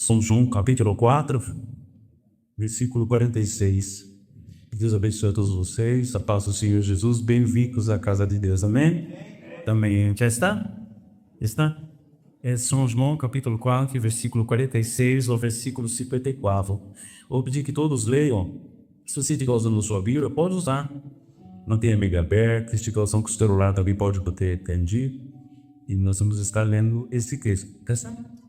São João, capítulo 4, versículo 46. Deus abençoe a todos vocês, a paz do Senhor Jesus, bem-vindos à casa de Deus, amém? Também, já está? Está? É São João, capítulo 4, versículo 46 ao versículo 54. Vou pedir que todos leiam. Se você estiver usando a sua Bíblia, pode usar. Não tem a Bíblia aberta, esticação com o celular também pode poder entender. E nós vamos estar lendo esse texto. Tá certo?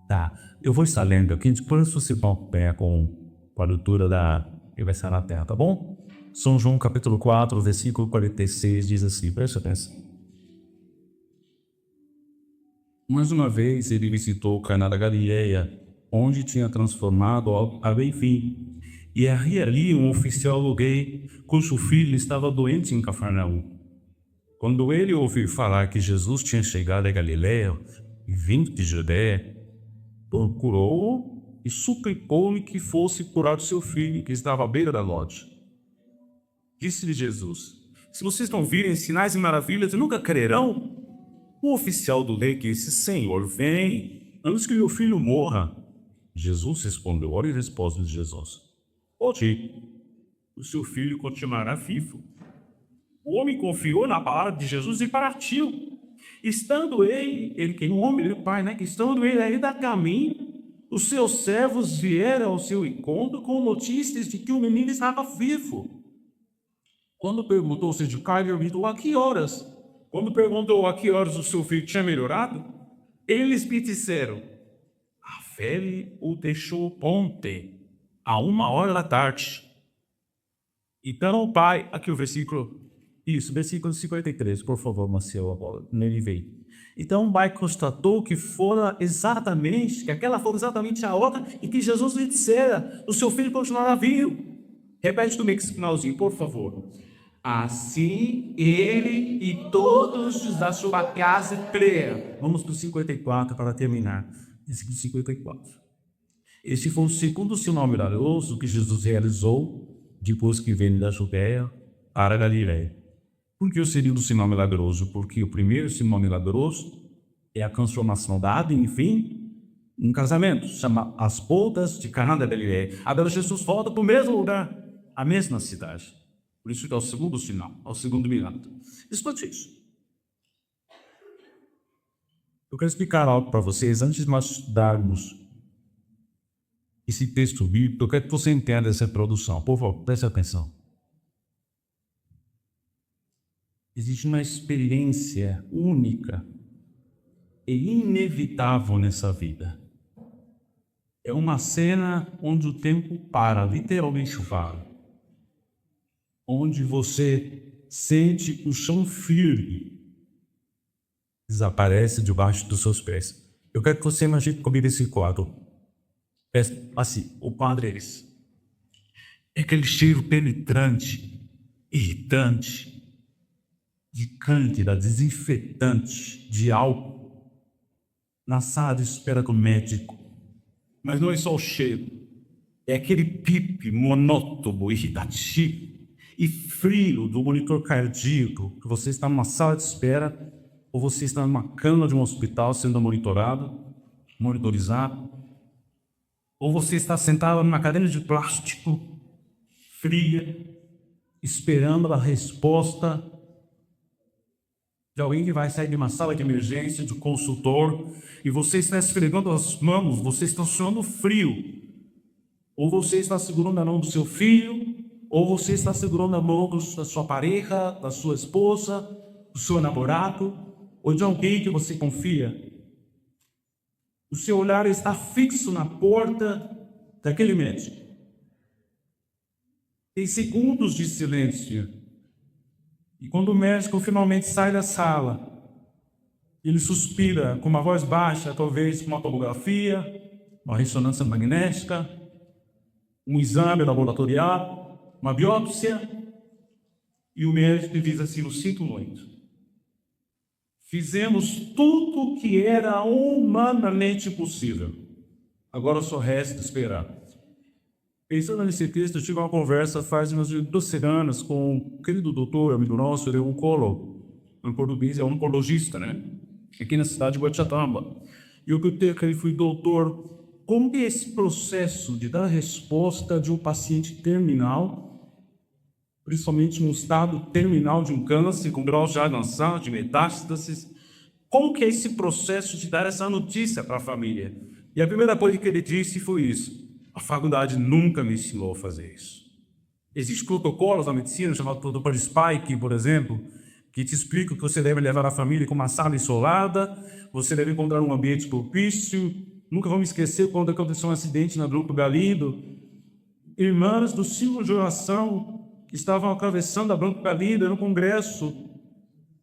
Tá. Eu vou estar lendo aqui, depois você acompanha com a leitura da que vai estar na terra, tá bom? São João, capítulo 4, versículo 46, diz assim, presta atenção. Mais uma vez ele visitou Caná da Galileia, onde tinha transformado a bem-fim. E havia ali um oficial do rei, cujo filho estava doente em Cafarnaum. Quando ele ouviu falar que Jesus tinha chegado a Galileia e vindo de Judéia, procurou-o e suplicou-lhe que fosse curar o seu filho, que estava à beira da morte. Disse-lhe Jesus: se vocês não virem sinais e maravilhas, nunca crerão. O oficial do rei disse: Senhor, vem, antes que meu filho morra. Jesus respondeu: olha a resposta de Jesus: pode ir, o seu filho continuará vivo. O homem confiou na palavra de Jesus e partiu. Estando ele que é um homem do pai, estando ele ainda a caminho, os seus servos vieram ao seu encontro com notícias de que o menino estava vivo. Quando perguntou se de Caio, perguntou a que horas? Quando perguntou a que horas o seu filho tinha melhorado, eles me disseram: a febre o deixou ontem, a 1h da tarde. Então o pai, aqui o versículo, versículo 53, por favor, Marcelo, nele veio. Então o pai constatou que aquela foi exatamente a hora em que Jesus lhe dissera: o seu filho continuará vivo. Repete comigo esse finalzinho, por favor. Assim ele e todos da sua casa creram. Vamos para o 54 para terminar. Versículo 54. Este foi o segundo sinal milagroso que Jesus realizou depois que veio da Judéia para a Galileia. Por que o segundo sinal milagroso? Porque o primeiro sinal milagroso é a transformação da água em vinho em casamento, chama as bodas de Caná da Galileia. Agora Jesus volta para o mesmo lugar, a mesma cidade. Por isso que é o segundo sinal, é o segundo milagre. Escute isso. Eu quero explicar algo para vocês antes de nós darmos esse texto bíblico. Eu quero que você entenda essa introdução. Por favor, preste atenção. Existe uma experiência única e inevitável nessa vida. É uma cena onde o tempo para, literalmente para. Onde você sente o chão firme desaparece debaixo dos seus pés. Eu quero que você imagine comigo esse quadro. Assim, o quadro é esse. É aquele cheiro penetrante, irritante, de cândida, desinfetante, de álcool, na sala de espera do médico. Mas não é só o cheiro, é aquele pipe monótono, irritativo e frio do monitor cardíaco, que você está numa sala de espera ou você está numa cama de um hospital sendo monitorizado, ou você está sentado numa cadeira de plástico fria, esperando a resposta de alguém que vai sair de uma sala de emergência, de consultor, e você está esfregando as mãos, você está suando frio. Ou você está segurando a mão do seu filho, ou você está segurando a mão da sua pareja, da sua esposa, do seu namorado, ou de alguém que você confia. O seu olhar está fixo na porta daquele médico. Tem segundos de silêncio. E quando o médico finalmente sai da sala, ele suspira com uma voz baixa, talvez uma tomografia, uma ressonância magnética, um exame laboratorial, uma biópsia, e o médico diz assim: eu sinto muito. Fizemos tudo o que era humanamente possível. Agora só resta esperar. Pensando nesse texto, eu tive uma conversa faz umas 2 semanas com um querido doutor, amigo nosso, ele é um oncólogo. Em português é oncologista, aqui na cidade de Guaxatamba. eu perguntei a ele, fui, doutor, como é esse processo de dar resposta de um paciente terminal, principalmente no estado terminal de um câncer, com grau já avançado, de metástases, como que é esse processo de dar essa notícia para a família? E a primeira coisa que ele disse foi isso: a faculdade nunca me ensinou a fazer isso. Existem protocolos na medicina, chamado protocolo Spike, por exemplo, que te explica que você deve levar a família com uma sala isolada, você deve encontrar um ambiente propício. Nunca vou me esquecer quando aconteceu um acidente na Grupo Galindo. Irmãs do ciclo de oração estavam atravessando a Branco Galindo no congresso,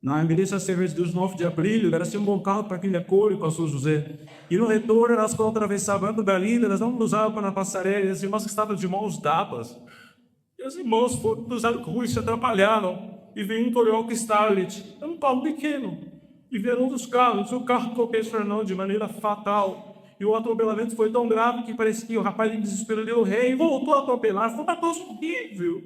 na Igreja Cerveja de Deus 9 de abril, era assim um bom carro para aquele acordo, pastor José. E no retorno, elas foram atravessar a Branco Galindo, elas não cruzavam na passarela, e as irmãs que estavam de mãos dadas. E os irmãos foram cruzar a cruz, se atrapalharam. E veio um Toyota Starlet, era um carro pequeno. E vieram um dos carros, o carro atropelou Fernando de maneira fatal. E o atropelamento foi tão grave que parecia que o rapaz em desespero deu rei e voltou a atropelar. Foi uma coisa horrível.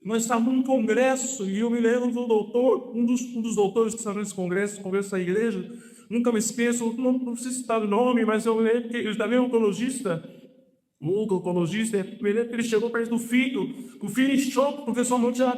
Nós estávamos num congresso e eu me lembro do doutor, um dos doutores que estava nesse congresso da igreja, nunca me esqueço, não preciso citar o nome, mas eu lembro que ele também é um oncologista, ele chegou perto do filho, o filho em choque, o professor Monte já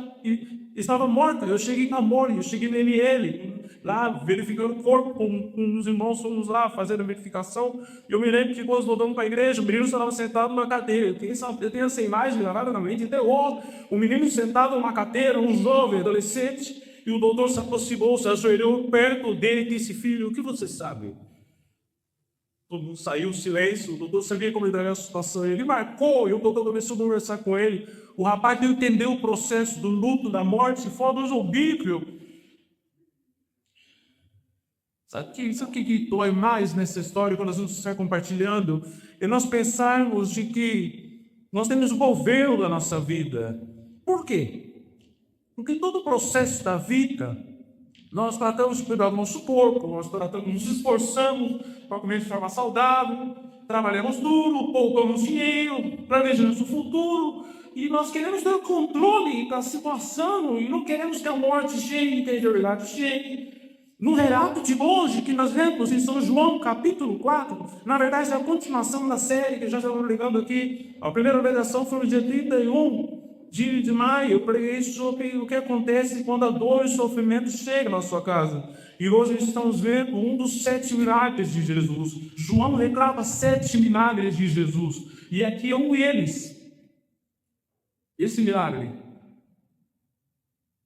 estava morto. Eu cheguei na morte, eu cheguei no ML, lá verificando o corpo, com os irmãos fomos lá fazendo a verificação. E eu me lembro que quando voltamos para a igreja, o menino estava sentado numa cadeira. Eu tenho essa imagem gravada na mente até hoje. O menino sentado numa cadeira, um jovem, adolescente, e o doutor se aproximou, se ajoelhou perto dele e disse: filho, o que você sabe? Todo mundo saiu, silêncio, o doutor sabia como lidar com a situação. Ele marcou, e o doutor começou a conversar com ele. O rapaz não entendeu o processo do luto, da morte, fora do jogo bíblico. Sabe isso que dói mais nessa história, quando nós vamos estar compartilhando? É nós pensarmos de que nós temos o governo da nossa vida. Por quê? Porque todo o processo da vida, nós tratamos de cuidar do nosso corpo, nós nos esforçamos para comer de forma saudável, trabalhamos duro, poupamos dinheiro, planejamos o futuro, e nós queremos ter o controle da situação, e não queremos que a morte chegue, que a enfermidade chegue. No relato de hoje, que nós lemos em São João, capítulo 4, na verdade é a continuação da série, que já estamos ligando aqui. A primeira pregação foi no dia 31 de maio. Eu preguei sobre o que acontece quando a dor e o sofrimento chegam na sua casa. E hoje estamos vendo um dos 7 milagres de Jesus. João reclama 7 milagres de Jesus. E aqui é um deles. Esse milagre.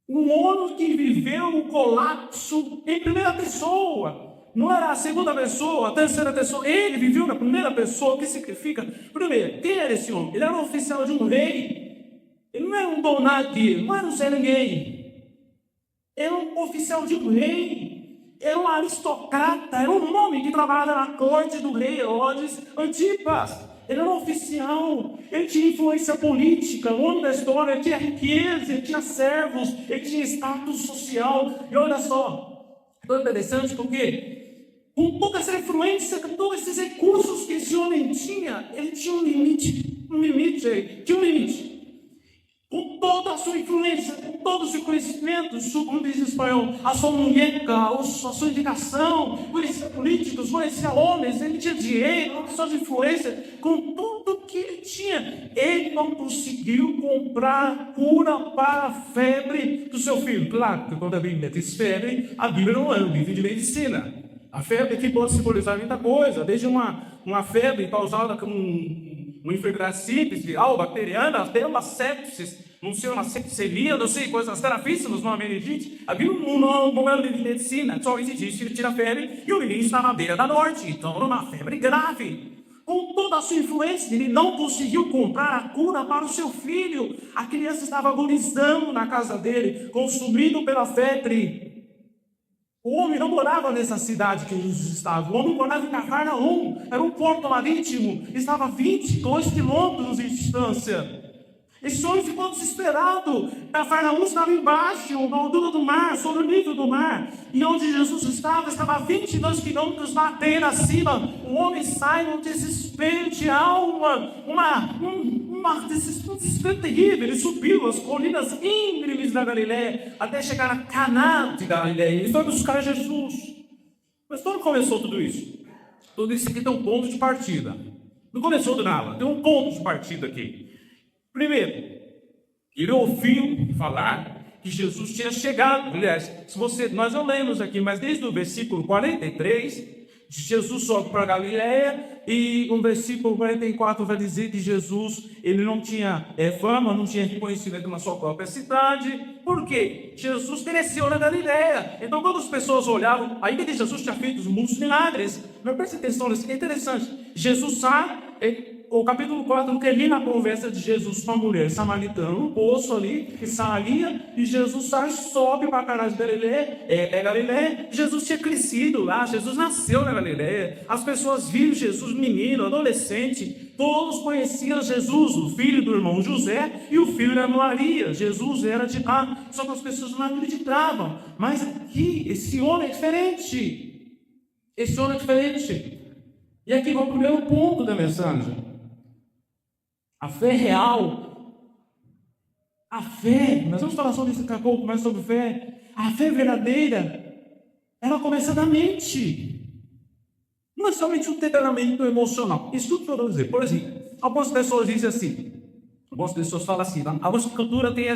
Um homem que viveu o colapso em primeira pessoa. Não era a segunda pessoa, a terceira pessoa. Ele viveu na primeira pessoa. O que significa? Primeiro, quem era esse homem? Ele era um oficial de um rei. Ele não era um donati, não era um ser ninguém. Era um oficial de um rei. Era um aristocrata. Era um homem que trabalhava na corte do rei Herodes Antipas. Ele era um oficial, ele tinha influência política, ao longo da história, ele tinha riqueza, ele tinha servos, ele tinha status social. E olha só, tão interessante porque, com toda essa influência, com todos esses recursos que esse homem tinha, ele tinha um limite. Com toda a sua influência, com todo o seu conhecimento, como diz em espanhol, a sua muñeca, a sua indicação, conhecia políticos, conhecia homens, ele tinha dinheiro, a sua influência, com tudo que ele tinha, ele não conseguiu comprar cura para a febre do seu filho. Claro que quando a Bíblia diz febre, a Bíblia não é um livro de medicina. A febre aqui pode simbolizar muita coisa, desde uma febre causada com uma enfermidade simples, viral, bacteriana, até uma sepsis, não sei, uma sepselia, não sei, coisas gravíssimas, uma meningite. A Bíblia não é um livro de medicina, só existe que ele tira a febre e o menino está na beira da morte, então era uma febre grave. Com toda a sua influência, ele não conseguiu comprar a cura para o seu filho. A criança estava agonizando na casa dele, consumido pela febre. O homem não morava nessa cidade que Jesus estava. O homem morava em Cafarnaum. Era um porto marítimo. Estava a 22 quilômetros de distância. Esse homem ficou desesperado. Cafarnaum estava embaixo do mar, sobre o nível do mar. E onde Jesus estava a 22 quilômetros ladeira acima. O homem sai num desespero de alma, um desespero terrível. Ele subiu as colinas íngremes da Galiléia até chegar a Caná de Galiléia. Ele foi buscar Jesus. Mas como começou tudo isso? Tudo isso aqui tem um ponto de partida. Não começou do nada, tem um ponto de partida aqui. Primeiro, ele ouviu falar que Jesus tinha chegado. Aliás, nós não lemos aqui, mas desde o versículo 43, Jesus sobe para Galileia e o versículo 44 vai dizer que Jesus ele não tinha fama, não tinha reconhecimento na sua própria cidade. Por quê? Jesus cresceu na Galileia. Então, quando as pessoas olhavam, ainda que Jesus tinha feito muitos milagres, mas preste atenção, isso é interessante. Jesus sai, o capítulo 4 termina a conversa de Jesus com a mulher samaritana, um poço ali, que saía, e Jesus sai, sobe para Caná de Galileia. Jesus tinha crescido lá, Jesus nasceu na Galileia. As pessoas viram Jesus menino, adolescente, todos conheciam Jesus, o filho do irmão José e o filho da Maria. Jesus era de cá, só que as pessoas não acreditavam. Mas aqui, esse homem é diferente. Esse homem é diferente. E aqui vai o primeiro ponto da mensagem. A fé real, a fé, nós vamos falar sobre isso daqui a pouco, mais sobre fé. A fé verdadeira, ela começa da mente. Não é somente um temperamento emocional. Isso tudo que eu vou dizer. Por exemplo, algumas pessoas dizem assim, algumas pessoas falam assim, a nossa cultura tem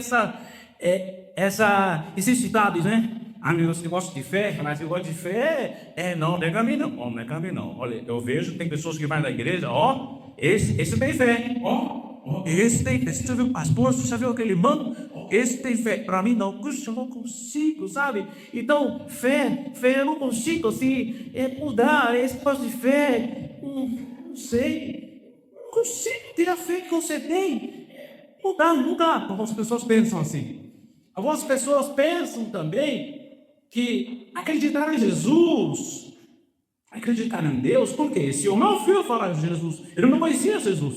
esses ditados, né? Você gosta de fé, mas eu gosto de fé, não é caminho não, não é caminho não. Olha, eu vejo, tem pessoas que vão na igreja, esse tem fé, esse tem fé. Você já viu, pastor, você já viu aquele mano? Esse tem fé. Para mim não, puxa, eu não consigo, sabe? Então, fé, eu não consigo, assim, mudar esse negócio de fé, não sei, não consigo ter a fé que você tem, mudar. Algumas pessoas pensam assim. Algumas pessoas pensam também que acreditar em Jesus, acreditar em Deus, porque esse homem ouviu falar de Jesus, ele não conhecia Jesus,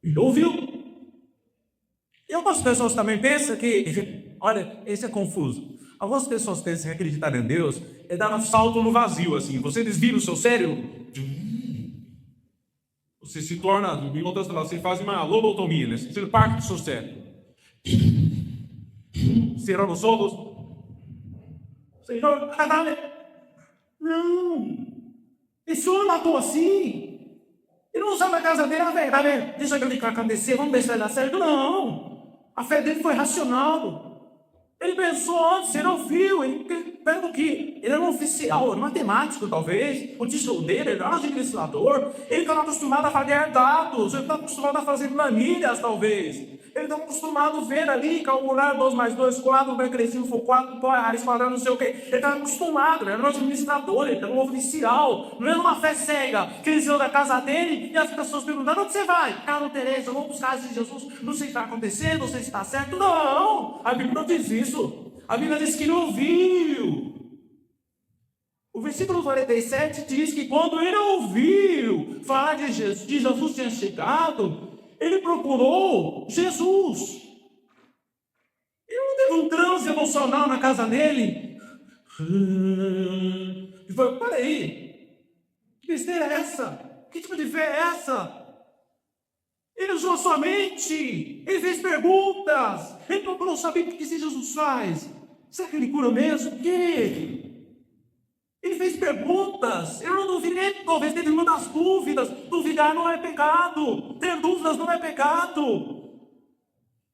ele ouviu. E algumas pessoas também pensam que, olha, esse é confuso. Algumas pessoas pensam que acreditar em Deus é dar um salto no vazio, assim, você desvira o seu cérebro, você se torna, em outras palavras, você faz uma lobotomia, né? Você parte do seu cérebro. Cerrando os olhos. Senhor, não. Esse homem matou assim. Ele não sabe a casa dele, tá vendo? Deixa ele acontecer, vamos ver se vai dar certo. Não. A fé dele foi racional. Ele pensou antes, ele ouviu, pelo que ele era um oficial, era matemático talvez, o tijolo dele, ele era um administrador, ele estava acostumado a fazer dados, ele estava acostumado a fazer planilhas talvez. Ele está acostumado a ver ali, calcular 2 mais 2, 4, vai crescer, for 4, raiz quadrada, não sei o quê. Ele está acostumado, ele era um administrador, ele era um oficial. Não era uma fé cega, que ele saiu da casa dele e as pessoas perguntaram, onde você vai? Carlos Tereza, vamos buscar Jesus, não sei o que está acontecendo, não sei se está certo. Não, a Bíblia não diz isso. A Bíblia diz que ele ouviu. O versículo 47 diz que quando ele ouviu falar de Jesus tinha chegado, ele procurou Jesus. Ele não teve um transe emocional na casa dele. E falou, peraí, que besteira é essa? Que tipo de fé é essa? Ele usou a sua mente. Ele fez perguntas. Ele procurou saber o que esse Jesus faz. Será que ele cura mesmo? O quê? Ele fez perguntas, eu não duvidei, talvez teve muitas dúvidas. Duvidar não é pecado, ter dúvidas não é pecado.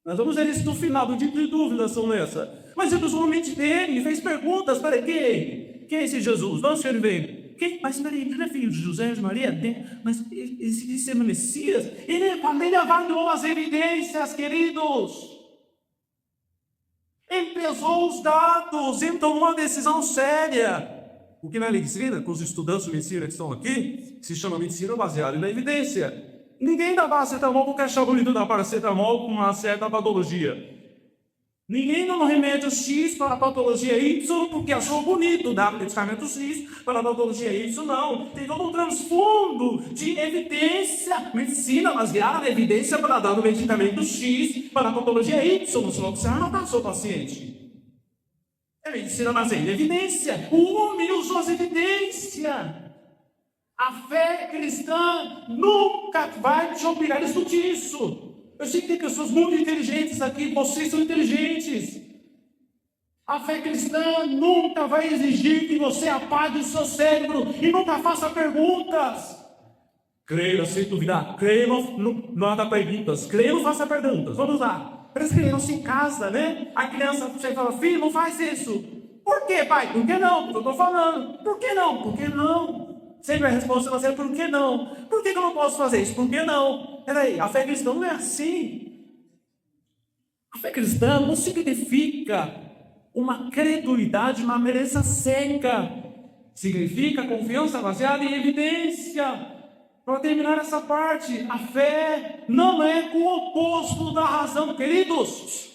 Nós vamos ver isso no final, o tipo de dúvidas são essas. Mas ele usou a mente dele, fez perguntas, peraí, quem é esse Jesus? De onde ele veio? Quem? Mas peraí, ele não é filho de José, de Maria? Mas esse é o Messias? Ele avaliou as evidências, queridos. Ele pesou os dados, ele tomou uma decisão séria. O que na medicina, com os estudantes de medicina que estão aqui, se chama medicina baseada na evidência. Ninguém dá paracetamol porque acha bonito dar paracetamol com uma certa patologia. Ninguém dá um remédio X para a patologia Y porque achou bonito dar medicamento X para a patologia Y. Não, tem todo um transfundo de evidência. Medicina baseada na evidência para dar o medicamento X para a patologia Y, senão você não matar o seu paciente. É medicina baseada em evidência. O homem usou as evidências. A fé cristã nunca vai te obrigar a discutir isso. Eu sei que tem pessoas muito inteligentes aqui, vocês são inteligentes. A fé cristã nunca vai exigir que você apague o seu cérebro e nunca faça perguntas. Creia sem duvidar. Creia, não haga perguntas. Creia, não faça perguntas. Vamos lá. Parece criança em casa, né? A criança, você fala, filho, não faz isso. Por quê, pai? Por que não? Eu estou falando. Por que não? Por que não? Sempre a resposta vai ser, por que não? Por que eu não posso fazer isso? Por que não? Peraí, a fé cristã não é assim. A fé cristã não significa uma credulidade, uma crença cega. Significa confiança baseada em evidência. Para terminar essa parte, a fé não é o oposto da razão, queridos.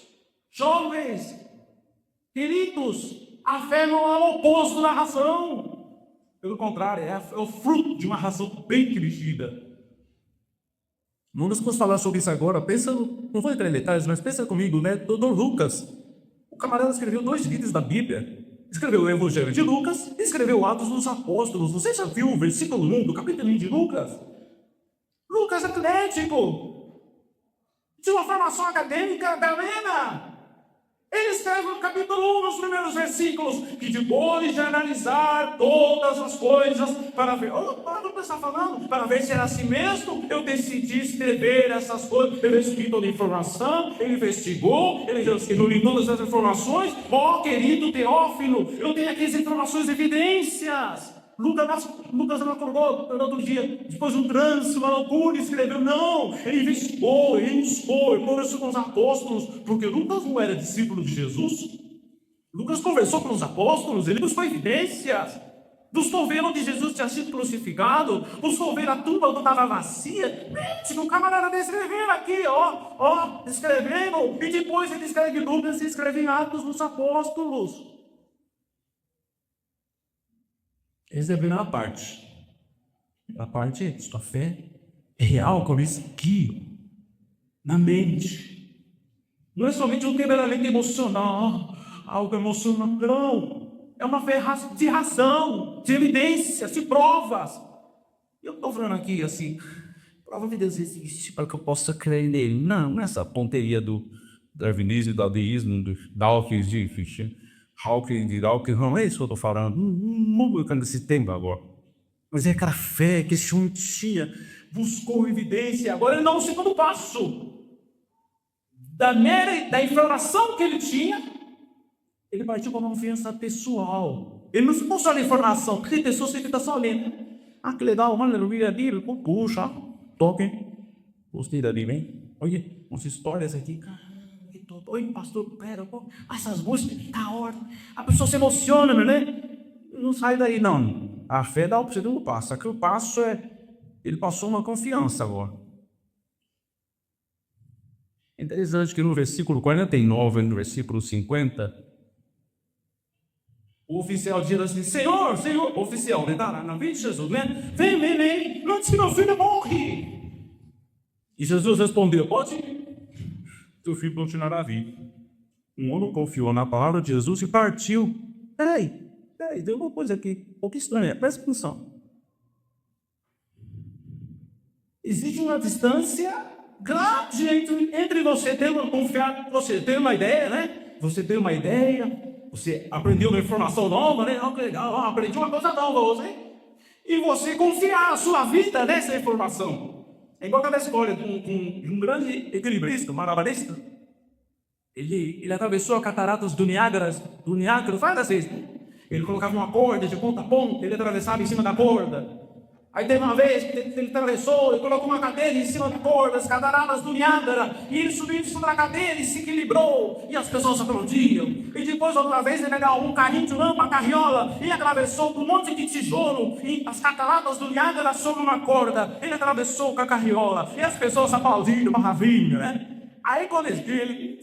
Jovens, queridos, a fé não é o oposto da razão. Pelo contrário, é o fruto de uma razão bem dirigida. Não vamos falar sobre isso agora. Pensa, não vou entrar em detalhes, mas pensa comigo, né? Dom Lucas, o camarada escreveu 2 livros da Bíblia. Escreveu o Evangelho de Lucas e escreveu Atos dos Apóstolos. Você já viu o versículo 1 do capítulo 1 de Lucas? Lucas atlético, de uma formação acadêmica galera. Ele escreve no capítulo 1, nos primeiros versículos, que depois de analisar todas as coisas, para ver, para o que está falando, para ver se era assim mesmo, eu decidi escrever essas coisas. Ele escreveu toda a informação, ele investigou, ele escreveu todas as informações. Querido Teófilo, eu tenho aqui as informações, evidências. Lucas não acordou no outro dia, depois de um trânsito, uma loucura, escreveu. Não, ele investigou, ele buscou, ele conversou com os apóstolos, porque Lucas não era discípulo de Jesus. Lucas conversou com os apóstolos, ele buscou evidências. Buscou ver onde Jesus tinha sido crucificado, buscou ver a tumba onde estava vazia. O camarada está escrevendo aqui, escrevendo, e depois ele escreve Lucas e escreve em Atos dos Apóstolos. Essa é a primeira parte. A parte é sua fé é real, começa aqui, na mente. Não é somente um quebramento emocional, algo emocional, não. É uma fé de razão, de evidências, de provas. Eu estou falando aqui assim, prova de Deus existe para que eu possa crer nele. Não essa ponteria do darwinismo, do ateísmo, do Dawkins, de Fischer. Hawking, não é isso que eu estou falando. Não vou ficar nesse tempo agora. Mas é aquela fé que esse homem tinha, buscou evidência. Agora ele dá um segundo passo. Da informação que ele tinha, ele partiu para uma confiança pessoal. Ele não ficou só na informação, porque tem pessoas que ficam só lendo. Que legal, mano, eu vi a Bíblia, puxa, toque. Gostei da Bíblia, hein? Olha, umas histórias aqui, cara. Oi, pastor, pera, essas músicas, tá hora. A pessoa se emociona, né? Não sai daí, não. A fé dá o segundo passo. Aqui o passo ele passou uma confiança agora. É interessante que no versículo 49, no versículo 50, o oficial diz assim, Senhor, o oficial, né? Na vida de Jesus, né? Vem, antes que meu filho morre. E Jesus respondeu, pode ir. Teu filho continuará vivo. Um homem confiou na palavra de Jesus e partiu. Peraí, tem uma coisa aqui, um pouco estranha, presta atenção. Existe uma distância grande entre você ter confiar, você ter uma ideia, né? Você ter uma ideia, você aprendeu uma informação nova, né? Que legal, aprendi uma coisa nova hoje, e você confiar a sua vida nessa informação. É igual aquela história de um grande equilibrista, malabarista. Ele atravessou as cataratas do Niágara várias vezes. Ele colocava uma corda de ponta a ponta, ele atravessava em cima da corda. Aí teve uma vez que ele atravessou e colocou uma cadeira em cima da corda, as cataratas do Niágara, e ele subiu em cima da cadeira e se equilibrou, e as pessoas aplaudiam. E depois, outra vez, ele pegou um carrinho de lã, uma carriola, e atravessou com um monte de tijolo, e as cataratas do Niágara sobre uma corda. Ele atravessou com a carriola, e as pessoas aplaudindo, maravilha, né? Aí quando ele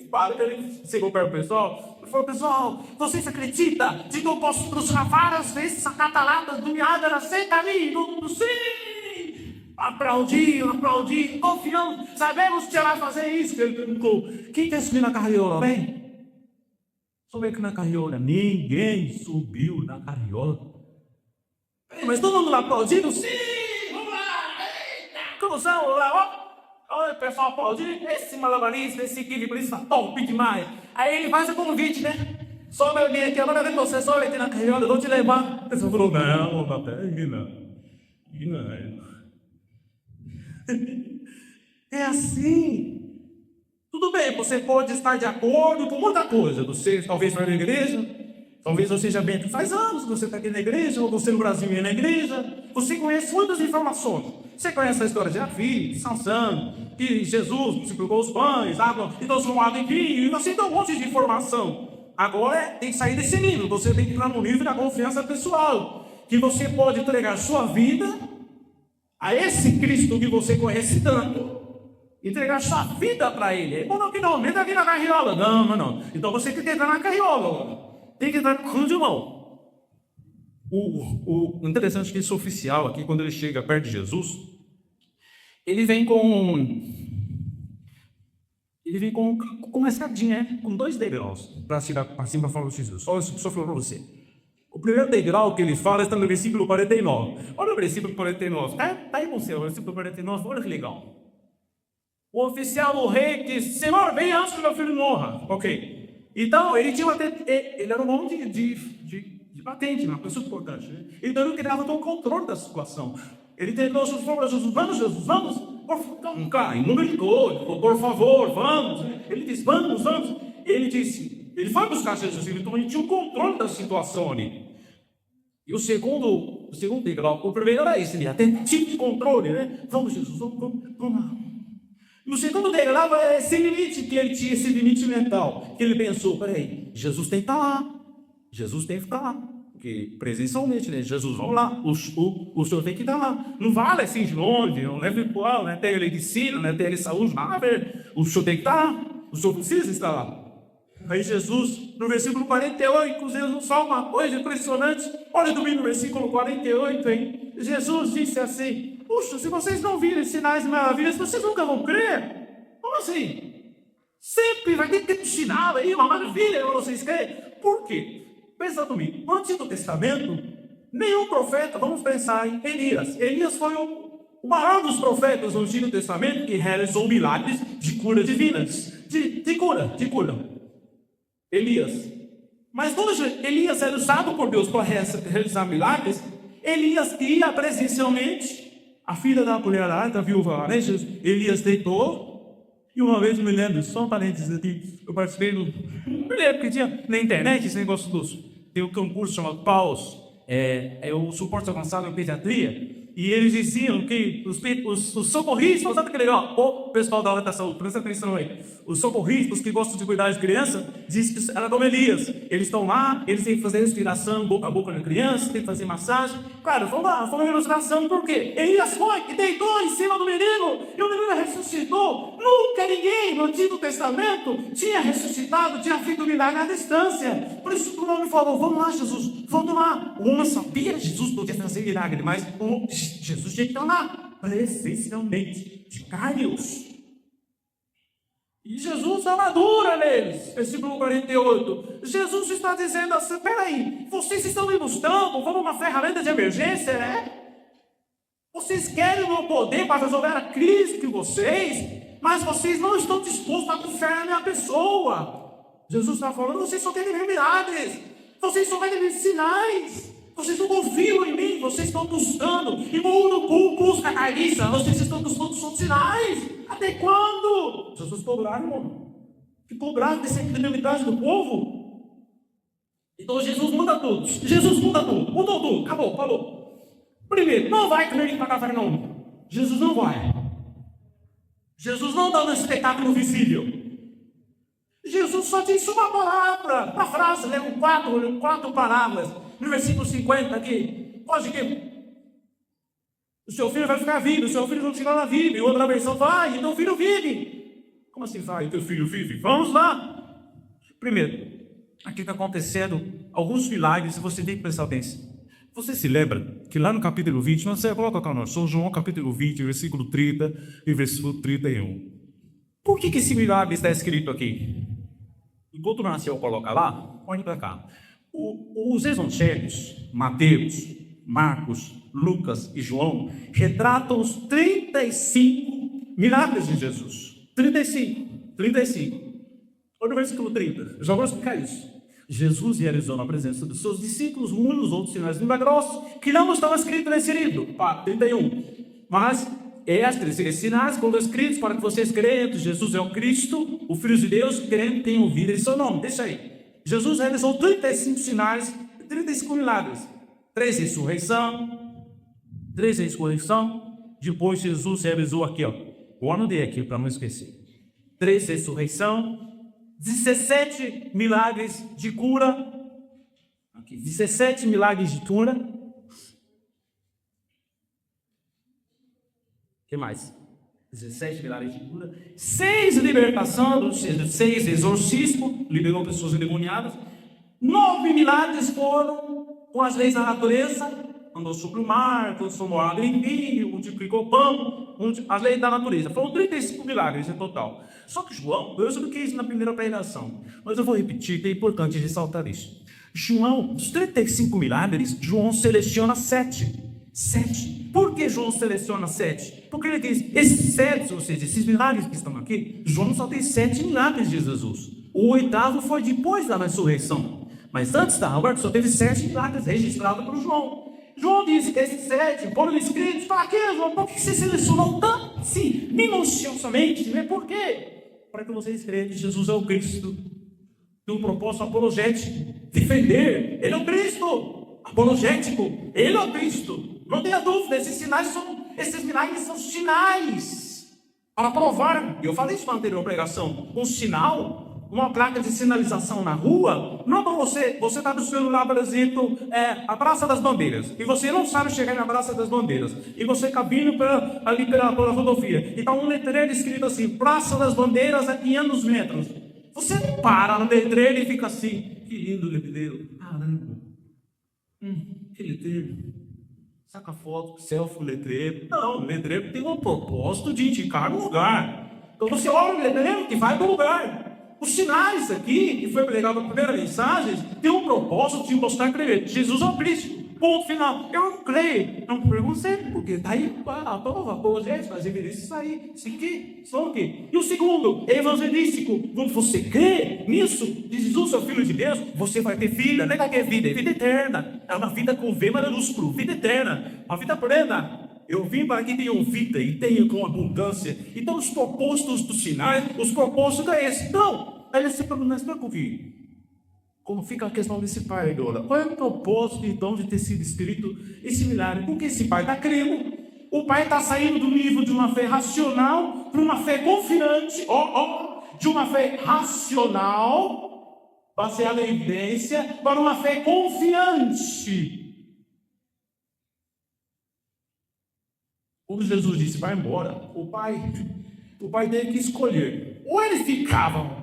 chegou perto do pessoal, ele falou, pessoal, vocês acreditam de que eu posso cruzar várias vezes essa catarata do Niágara sem caminho? Todo mundo, sim! Aplaudindo, confiando, sabemos que você vai fazer isso. Ele perguntou, quem quer subir na carriola? Vem. Subi aqui na carriola. Ninguém subiu na carriola. Mas todo mundo lá aplaudindo, sim! Vamos lá! Eita! Cruzamos lá, ó! Olha o pessoal aplaudindo, esse malabarista, esse equilibrista top demais. Aí ele faz o convite, né? Sobe alguém aqui, agora vem você, sobe aqui na carriola, eu vou te levar. A pessoa falou, não, papai, não. É assim. Tudo bem, você pode estar de acordo com muita coisa. Você talvez vai na igreja, talvez você seja bem. Faz anos que você está aqui na igreja, ou você no Brasil ia na igreja. Você conhece muitas informações. Você conhece a história de Davi, de Sansão, que Jesus multiplicou os pães, água e transformado em vinho. E você tem um monte de informação. Agora tem que sair desse nível. Você tem que entrar no nível da confiança pessoal. Que você pode entregar sua vida a esse Cristo que você conhece tanto. Entregar sua vida para ele. Ele falou que não, entra aqui na carriola. Não. Então você tem que entrar na carriola. Tem que entrar no de mão. O interessante é que esse oficial aqui, quando ele chega perto de Jesus, ele vem com uma escadinha, com 2 degraus, para chegar para cima para falar com Jesus. Olha isso que eu falou para você. O primeiro degrau que ele fala está no versículo 49. Olha o versículo 49. Tá aí com você, o versículo 49. Olha que legal. O oficial do rei disse, Senhor, vem antes que meu filho morra. Ok. Então, ele tinha ele era um homem de patente, uma pessoa importante. Né? Então, ele queria ter o controle da situação. Ele tentou falar para Jesus, vamos. Não cai, não gritou, por favor, vamos. Ele disse, vamos. Ele foi buscar Jesus, então ele tinha o controle da situação ali. E o segundo degrau, o primeiro era esse, ele até tipo de controle, né? Vamos, Jesus, vamos lá. E o segundo degrau é esse limite que ele tinha, esse limite mental. Que ele pensou, peraí, Jesus tem que estar lá. Jesus tem que ficar lá. Porque presencialmente, né? Jesus, vamos lá. O senhor tem que estar lá. Não vale assim de longe, não é virtual, não é telemedicina, não é telesaúde, nada. O senhor tem que estar lá. O senhor precisa estar lá. Aí Jesus, no versículo 48, Jesus fala uma coisa impressionante. Olha domingo no versículo 48, hein? Jesus disse assim, puxa, se vocês não virem sinais e maravilhas, vocês nunca vão crer. Como assim? Sempre vai ter que ter um sinal aí, uma maravilha, vocês creem. Por quê? Pensa comigo, no Antigo Testamento, nenhum profeta, vamos pensar em Elias. Elias foi o maior dos profetas do Antigo Testamento que realizou milagres de cura divinas. De cura. Elias. Mas quando Elias era usado por Deus para realizar milagres, Elias ia presencialmente. A filha da mulherada, da viúva, né? Elias deitou. E uma vez eu me lembro, só um parênteses aqui, eu participei do. Eu lembro que tinha na internet esse negócio tem um concurso chamado PAUS, é o suporte avançado em pediatria. E eles diziam que os socorristas, sabe que legal? O pessoal da área da saúde, presta atenção aí. Os socorristas que gostam de cuidar de criança, dizem que era como Elias. Eles estão lá, eles têm que fazer respiração boca a boca na criança, têm que fazer massagem. Cara, vamos lá, foi uma ilustração, por quê? Elias foi e deitou em cima do menino, e o menino ressuscitou. Nunca ninguém no Antigo Testamento tinha ressuscitado, tinha feito milagre à distância. Por isso que o nome falou, vamos lá, Jesus, vamos lá. Uma sabia que Jesus podia fazer milagre, mas Jesus tinha que estar lá, presencialmente, de carne-os. E Jesus fala dura neles, versículo 48. Jesus está dizendo assim, peraí, vocês estão me mostrando como uma ferramenta de emergência, né? Vocês querem o meu poder para resolver a crise de vocês, mas vocês não estão dispostos a confiar na minha pessoa. Jesus está falando, vocês só querem ver milagres, vocês só querem ver sinais. Vocês não confiam em mim, vocês estão buscando, e o mundo busca a carniça, vocês estão buscando só sinais. Até quando? Jesus ficou bravo, irmão. Ficou bravo dessa incredulidade do povo. Então Jesus muda tudo. Mudou tudo, acabou, falou. Primeiro, não vai comer para Cafarnaum. Jesus não vai. Jesus não dá um espetáculo visível. Jesus só disse uma palavra, uma frase, leu quatro palavras. No versículo 50 aqui, pode que o seu filho vai ficar vivo, o seu filho não chegar lá vive. E outra versão vai, e teu filho vive. Como assim vai, e teu filho vive? Vamos lá. Primeiro, aqui está acontecendo alguns milagres, e você tem que prestar atenção. Você se lembra que lá no capítulo 20, não sei, coloca cá, São João capítulo 20, versículo 30 e versículo 31. Por que esse milagre está escrito aqui? Enquanto o Marcel coloca lá, olhe para cá. Os evangelhos, Mateus, Marcos, Lucas e João, retratam os 35 milagres de Jesus. 35. Olha o versículo 30. Eu já vou explicar isso. Jesus realizou na presença dos seus discípulos muitos outros sinais milagrosos que não estão escritos nesse livro. 31. Mas estes sinais foram escritos para que vocês creiam que Jesus é o Cristo, o Filho de Deus, crendo tenham ouvido em seu nome. Deixa aí. Jesus realizou 35 sinais, 35 milagres. 3 ressurreição. Depois Jesus realizou aqui, ó. Eu anotei aqui para não esquecer. 3 ressurreição. 17 milagres de cura. Aqui, 17 milagres de cura. O que mais? 17 milagres de cura. 6 libertações, ou seja, 6 exorcismos, liberou pessoas endemoniadas. 9 milagres foram com as leis da natureza. Andou sobre o mar, transformou água em vinho, multiplicou pão, as leis da natureza. Foram 35 milagres em total. Só que João, eu expliquei isso na primeira pregação, mas eu vou repetir, que é importante ressaltar isso. João, dos 35 milagres, João seleciona 7. 7. Por que João seleciona 7? Porque ele diz, esses 7, ou seja, esses milagres que estão aqui, João só tem 7 milagres de Jesus. O 8º foi depois da ressurreição. Mas antes da morte só teve 7 milagres registrados por João. João disse que esses 7 foram escritos para quê, João? Por que você selecionou tanto? Sim, minuciosamente. Por quê? Para que vocês creiam que Jesus é o Cristo. Tem um propósito apologético. Defender. Ele é o Cristo. Apologético. Ele é o Cristo. Não tenha dúvida, esses milagres são sinais. Para provar. Eu falei isso na anterior pregação. Um sinal, uma placa de sinalização na rua, não é para você está no celular, por exemplo, a Praça das Bandeiras, e você não sabe chegar na Praça das Bandeiras, e você está vindo ali pela rodovia, e está um letreiro escrito assim, Praça das Bandeiras a 500 metros. Você não para no letreiro e fica assim, que lindo letreiro, caramba, que letreiro, saca foto, selfie, letreiro. Não, o letreiro tem um propósito de indicar um lugar. Então você olha o letreiro e vai para o lugar. Os sinais aqui, que foi pregado na primeira mensagem, tem um propósito de mostrar que Jesus é o Cristo. Ponto final. Eu não creio. Não pergunto sempre, porque está aí a prova, apologética, as evidências aí. Isso aqui, só o quê? E o segundo, evangelístico. Quando você crê nisso, de Jesus é o Filho de Deus, você vai ter vida. Não é que é vida, é vida eterna. É uma vida com V maiúsculo, vida eterna. Uma vida plena. Eu vim para que tenham vida e tenham com abundância. Então, os propósitos dos sinais, os propósitos é esse. Então, aí você pergunta, mas para ouvir. Como fica a questão desse pai agora? Qual é o propósito, então, de ter sido escrito esse milagre? Porque esse pai está crendo. O pai está saindo do nível de uma fé racional para uma fé confiante. De uma fé racional, baseada em evidência, para uma fé confiante. Quando Jesus disse, vai embora, o pai teve que escolher. Ou eles ficavam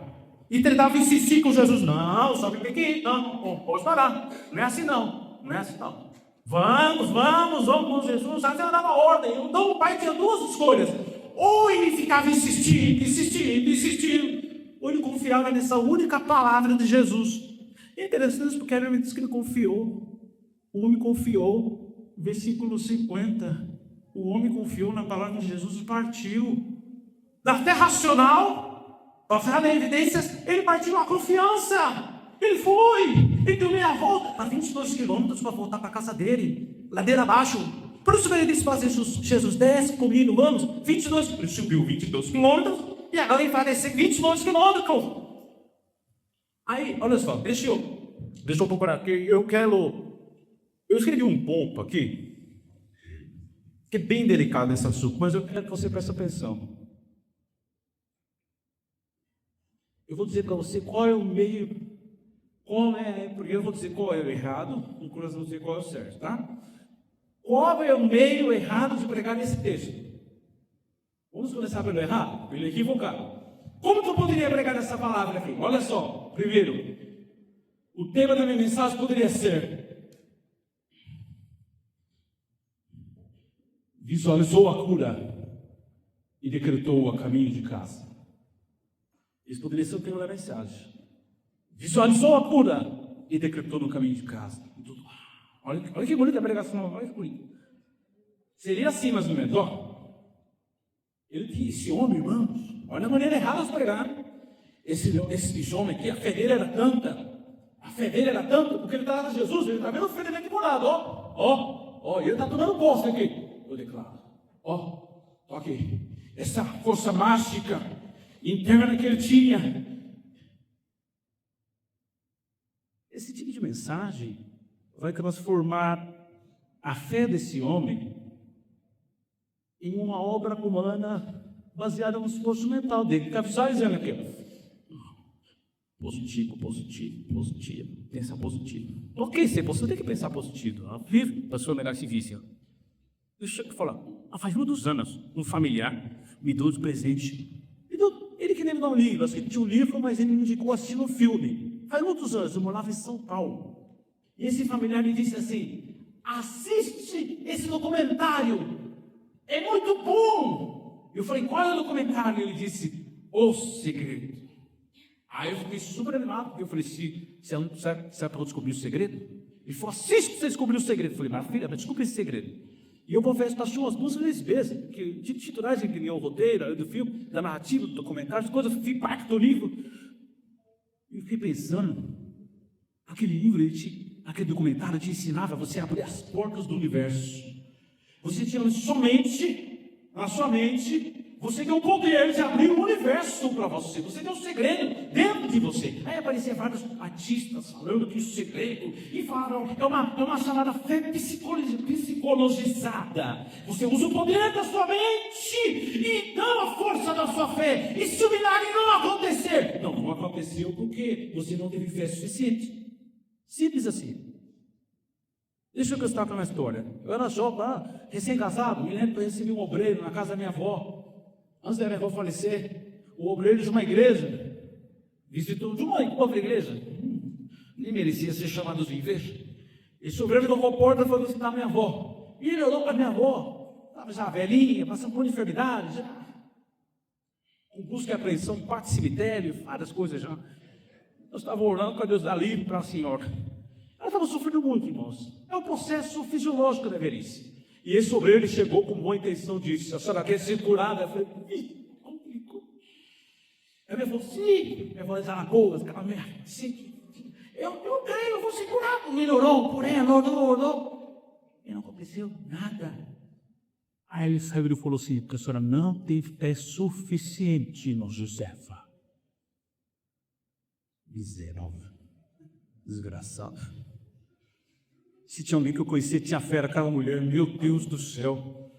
e tentavam insistir com Jesus. Não, só que tem que ir. Não, pode parar. Não é assim não. Não é assim não. Vamos com Jesus. Já dava ordem. Então o pai tinha duas escolhas. Ou ele ficava insistindo. Ou ele confiava nessa única palavra de Jesus. E é interessante porque ele diz que ele confiou. O homem confiou. Versículo 50. O homem confiou na palavra de Jesus e partiu. Da fé racional, da fé das evidências, ele partiu na confiança. Ele foi. Ele deu meia volta. 22 quilômetros para voltar para a casa dele. Ladeira abaixo. Por isso que ele disse para Jesus, desce comigo, vamos. 22, ele subiu 22 quilômetros e agora ele vai descer 22 quilômetros. Aí, olha só, deixa eu procurar aqui. Eu escrevi um ponto aqui, que é bem delicado esse assunto, mas eu quero que você preste atenção. Eu vou dizer para você qual é o meio, porque eu vou dizer qual é o errado, depois eu vou dizer qual é o certo, tá? Qual é o meio errado de pregar nesse texto? Vamos começar pelo errado, pelo equivocado. Como que eu poderia pregar essa palavra aqui? Olha só, primeiro, o tema da minha mensagem poderia ser: visualizou a cura e decretou a caminho de casa. Isso poderia ser o tema da mensagem. Visualizou a cura e decretou no caminho de casa. Olha que bonita a pregação. Olha que bonita. Seria assim, mais ou menos. Ele disse, esse homem, irmãos, olha a maneira errada de pregar. Esse homem aqui, a fé dele era tanta. A fé dele era tanto, porque ele está lá com Jesus, ele está vendo o ferimento curado, ó, ele está tomando posse aqui. Eu declaro, ó aqui, essa força mágica interna que ele tinha. Esse tipo de mensagem vai transformar a fé desse homem em uma obra humana baseada no esforço mental dele. Está visualizando aqui, positivo, pensa positivo. Por que ser positivo? Tem que pensar positivo. Vive para sua melhor serviço. Deixa eu te falar. Faz muitos anos, um familiar me deu de presente. Ele queria me dar um livro. Assim, tinha um livro, mas ele me indicou assistir um filme. Faz muitos anos, eu morava em São Paulo. E esse familiar me disse assim: assiste esse documentário, é muito bom. Eu falei: qual é o documentário? Ele disse: O Segredo. Aí eu fiquei super animado, porque eu falei: se será para eu descobrir o segredo? Ele falou: assiste para você descobrir o segredo. Eu falei: maravilha, para descobrir esse segredo. E eu confesso que achei umas 2 vezes, que titulares que criou o roteiro do filme, da narrativa, do documentário, as coisas, fiz parte do livro. E eu fiquei pensando, aquele livro, aquele documentário te ensinava você a abrir as portas do universo. Você tinha somente, na sua mente, você tem o poder de abrir o universo para você. Você tem um segredo dentro de você. Aí apareciam vários artistas falando que o segredo, e falaram, é uma chamada fé psicologizada. Você usa o poder da sua mente e não a força da sua fé. E se o milagre não acontecer? Não aconteceu porque você não teve fé suficiente. Simples assim. Deixa eu contar uma história. Eu era jovem, recém-casado, me lembro que eu recebi um obreiro na casa da minha avó. Antes da minha avó falecer, o obreiro de uma igreja visitou de uma outra igreja. Nem merecia ser chamado de inveja. Esse obreiro tocou a porta e foi visitar a minha avó. E ele olhou para a minha avó, estava já velhinha, passando por enfermidade, já com busca e apreensão, parte de cemitério, várias coisas já. Eu estava orando para Deus dar livre para a senhora. Ela estava sofrendo muito, irmãos. É um processo fisiológico da velhice. E esse obreiro, ele chegou com boa intenção, disse: a senhora quer ser curada? Eu falei: complicou. Ela falou: sim. Eu vou usar Alagoas, aquela merda. Sim. Eu creio, eu vou ser curado. Melhorou, porém, não. E não aconteceu nada. Aí ele saiu e falou assim: porque a senhora não teve fé suficiente no Josefa. Miserável. Desgraçado. Se tinha alguém que eu conhecia, tinha fé, aquela mulher, meu Deus do céu.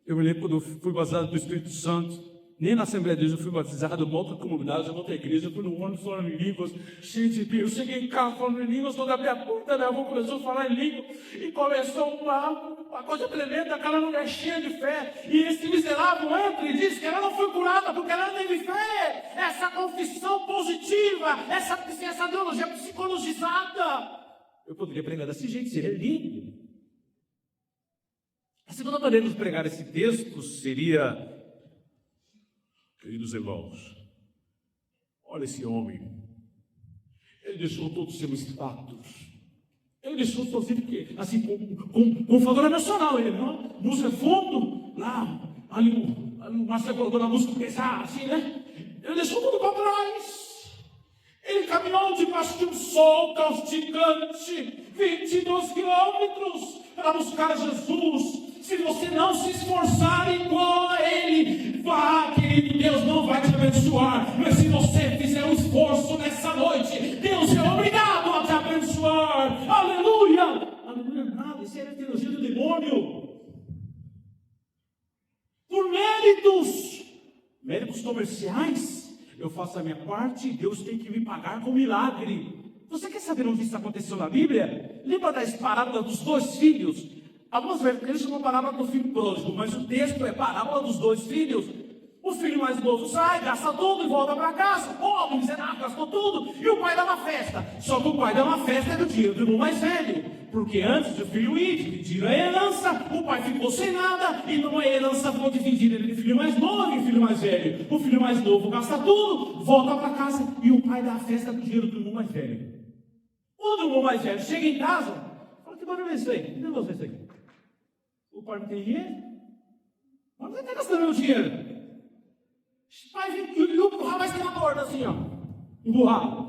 Eu me lembro quando eu fui batizado do Espírito Santo, nem na Assembleia de Deus eu fui batizado, em outra comunidade, em outra igreja, eu fui no ônibus falando em línguas, cheio de pio. Eu cheguei em casa falando em línguas, toda a minha puta, minha avó começou a falar em língua, e começou uma coisa tremenda, aquela mulher cheia de fé, e esse miserável entra e diz que ela não foi curada porque ela não teve fé. Essa confissão positiva, essa ideologia psicologizada. Eu poderia pregar desse jeito, seria lindo. A segunda maneira de pregar esse texto seria: queridos irmãos, olha esse homem, ele deixou todo o seu status, ele deixou inclusive assim, com favor nacional, ele, não? Música fundo, lá, ali o Marcelo colocou na música pesada, assim, né? Ele deixou tudo para trás. Ele caminhou debaixo de um sol causticante, 22 quilômetros, para buscar Jesus. Se você não se esforçar igual a Ele, vá, querido, Deus não vai te abençoar. Mas se você fizer um esforço nessa noite, Deus é obrigado a te abençoar. Aleluia! Aleluia, nada, isso é a teologia do demônio. Por méritos comerciais, eu faço a minha parte, Deus tem que me pagar com milagre. Você quer saber onde isso aconteceu na Bíblia? Lembra da parábola dos 2 filhos? Algumas vezes eles chamam parábola do filho pródigo, mas o texto é parábola dos 2 filhos. O filho mais novo sai, gasta tudo e volta para casa. Pobre, miserável, gastou tudo. E o pai dá uma festa. Só que o pai dá uma festa do dinheiro do irmão mais velho. Porque antes do filho ir, dividiram a herança, o pai ficou sem nada, e não a herança foi dividida entre o filho mais novo e o filho mais velho. O filho mais novo gasta tudo, volta para casa, e o pai dá a festa do dinheiro do irmão mais velho. Quando o irmão mais velho chega em casa, fala: que barulho é isso aí? Que negócio é isso aí? O pai não tem dinheiro? Mas não está gastando meu dinheiro. O pai vem e o rapaz tem uma porta assim, ó, emburrado.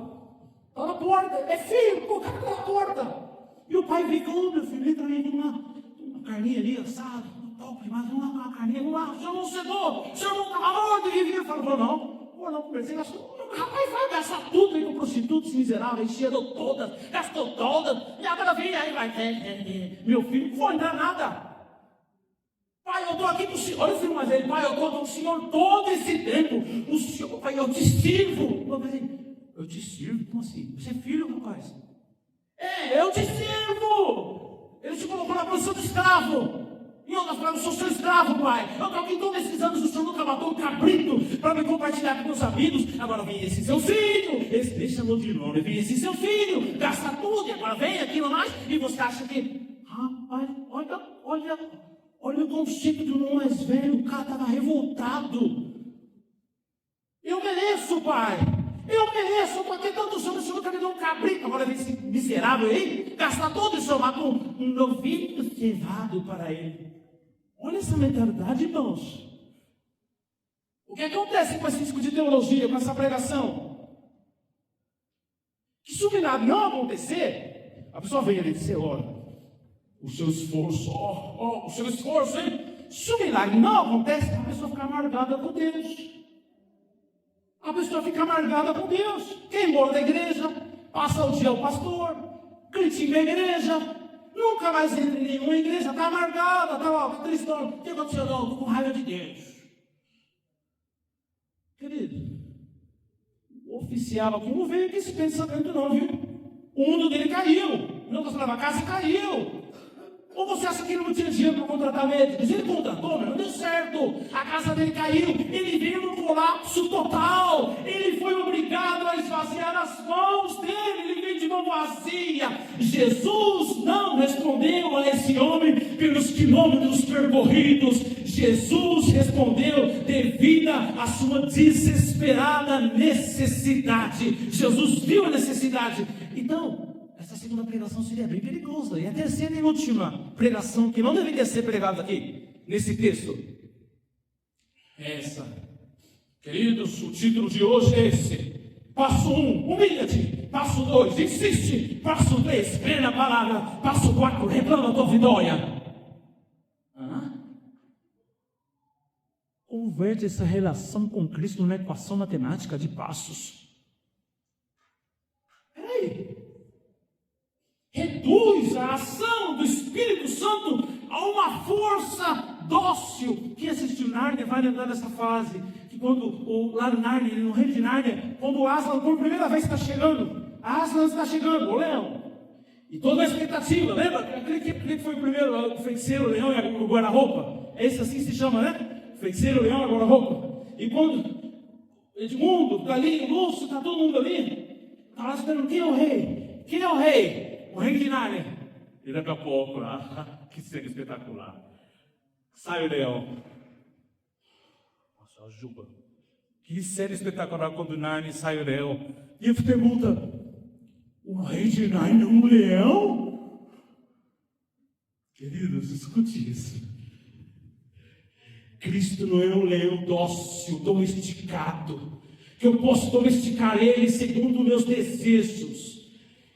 Tá na porta, é feio, pô, o cara tá na porta. E o pai vem, ô meu filho, entra aí, vamos lá. Uma carninha ali, assada, top, mas vamos lá com uma carninha, vamos lá. O senhor não cedou, o senhor não estava onde vivia. Falou, não, conversei, gastou. Rapaz, vai gastar tudo aí com prostitutos miseráveis, encheram todas, gastou todas. E agora vem aí, vai. Meu filho, não vou entrar nada. Pai, eu estou aqui com o senhor. Olha o filho mais velho, pai, eu estou com o senhor todo esse tempo. O senhor, pai, eu te sirvo. Eu te sirvo? Como assim? Você é filho, rapaz? Eu te sirvo. Ele te colocou na posição de escravo. Em outras palavras, eu sou seu escravo, pai. Eu estou aqui todos esses anos, o senhor nunca matou um cabrito para me compartilhar com meus amigos. Agora vem esse seu filho. Esse chamou de nome. Vem esse seu filho. Gasta tudo e agora vem aquilo mais. E você acha que, rapaz, olha o conceito do irmão mais velho. O cara estava revoltado. Eu mereço, pai. Eu mereço, porque tanto senhor nunca me deu um cabrito. Agora vem esse miserável aí, gasta todo e só mata um novilho cevado para ele. Olha essa mentalidade, irmãos. O que acontece com esse disco de teologia, com essa pregação? Que se o milagre não acontecer, a pessoa vem ali e diz, olha, o seu esforço, o seu esforço, hein? Se o milagre não acontece, a pessoa fica amargada com Deus. A pessoa fica amargada com Deus. Quem mora da igreja, passa o dia ao pastor, critica a igreja, nunca mais entra em nenhuma igreja, está amargada, está lá, cristão. O que aconteceu? Não, estou com raiva de Deus. Querido, o oficial aqui não veio com esse pensamento não, viu? O mundo dele caiu. Não estou falando, a casa caiu. Ou você acha que ele não tinha dinheiro para contratar médicos? Ele contratou, mas não deu certo. A casa dele caiu. Ele veio num colapso total. Ele foi obrigado a esvaziar as mãos dele. Ele veio de mão vazia. Jesus não respondeu a esse homem pelos quilômetros percorridos. Jesus respondeu devido à sua desesperada necessidade. Jesus viu a necessidade. Então, essa segunda pregação seria bem perigosa. E a terceira e última pregação, que não deveria ser pregada aqui, nesse texto, é essa. Queridos, o título de hoje é esse. Passo 1, humilha-te. Passo 2, insiste. Passo 3, crê na palavra. Passo 4, reclama a tua vitória. Converte essa relação com Cristo numa equação matemática de passos. Peraí. Reduz a ação do Espírito Santo a uma força dócil. Quem assistiu Nárnia vai lembrar dessa fase, que quando lá no Nárnia, no reino de Nárnia, quando o Aslan por primeira vez está chegando, Aslan está chegando, o leão, e toda a expectativa, lembra? Aquele que foi o primeiro, o feiticeiro, o leão e o guarda-roupa, esse assim se chama, né? Feiticeiro, o leão e o guarda-roupa. E quando Edmundo está ali, Lúcio, está todo mundo ali, está lá esperando, quem é o rei? Quem é o rei? O rei de Nárnia. E daqui a pouco, que cena espetacular. Sai o leão. Nossa, a juba. Que cena espetacular quando Nárnia sai o leão. E ele pergunta, o rei de Nárnia é um leão? Queridos, escute isso. Cristo não é um leão dócil, domesticado, que eu posso domesticar ele segundo meus desejos.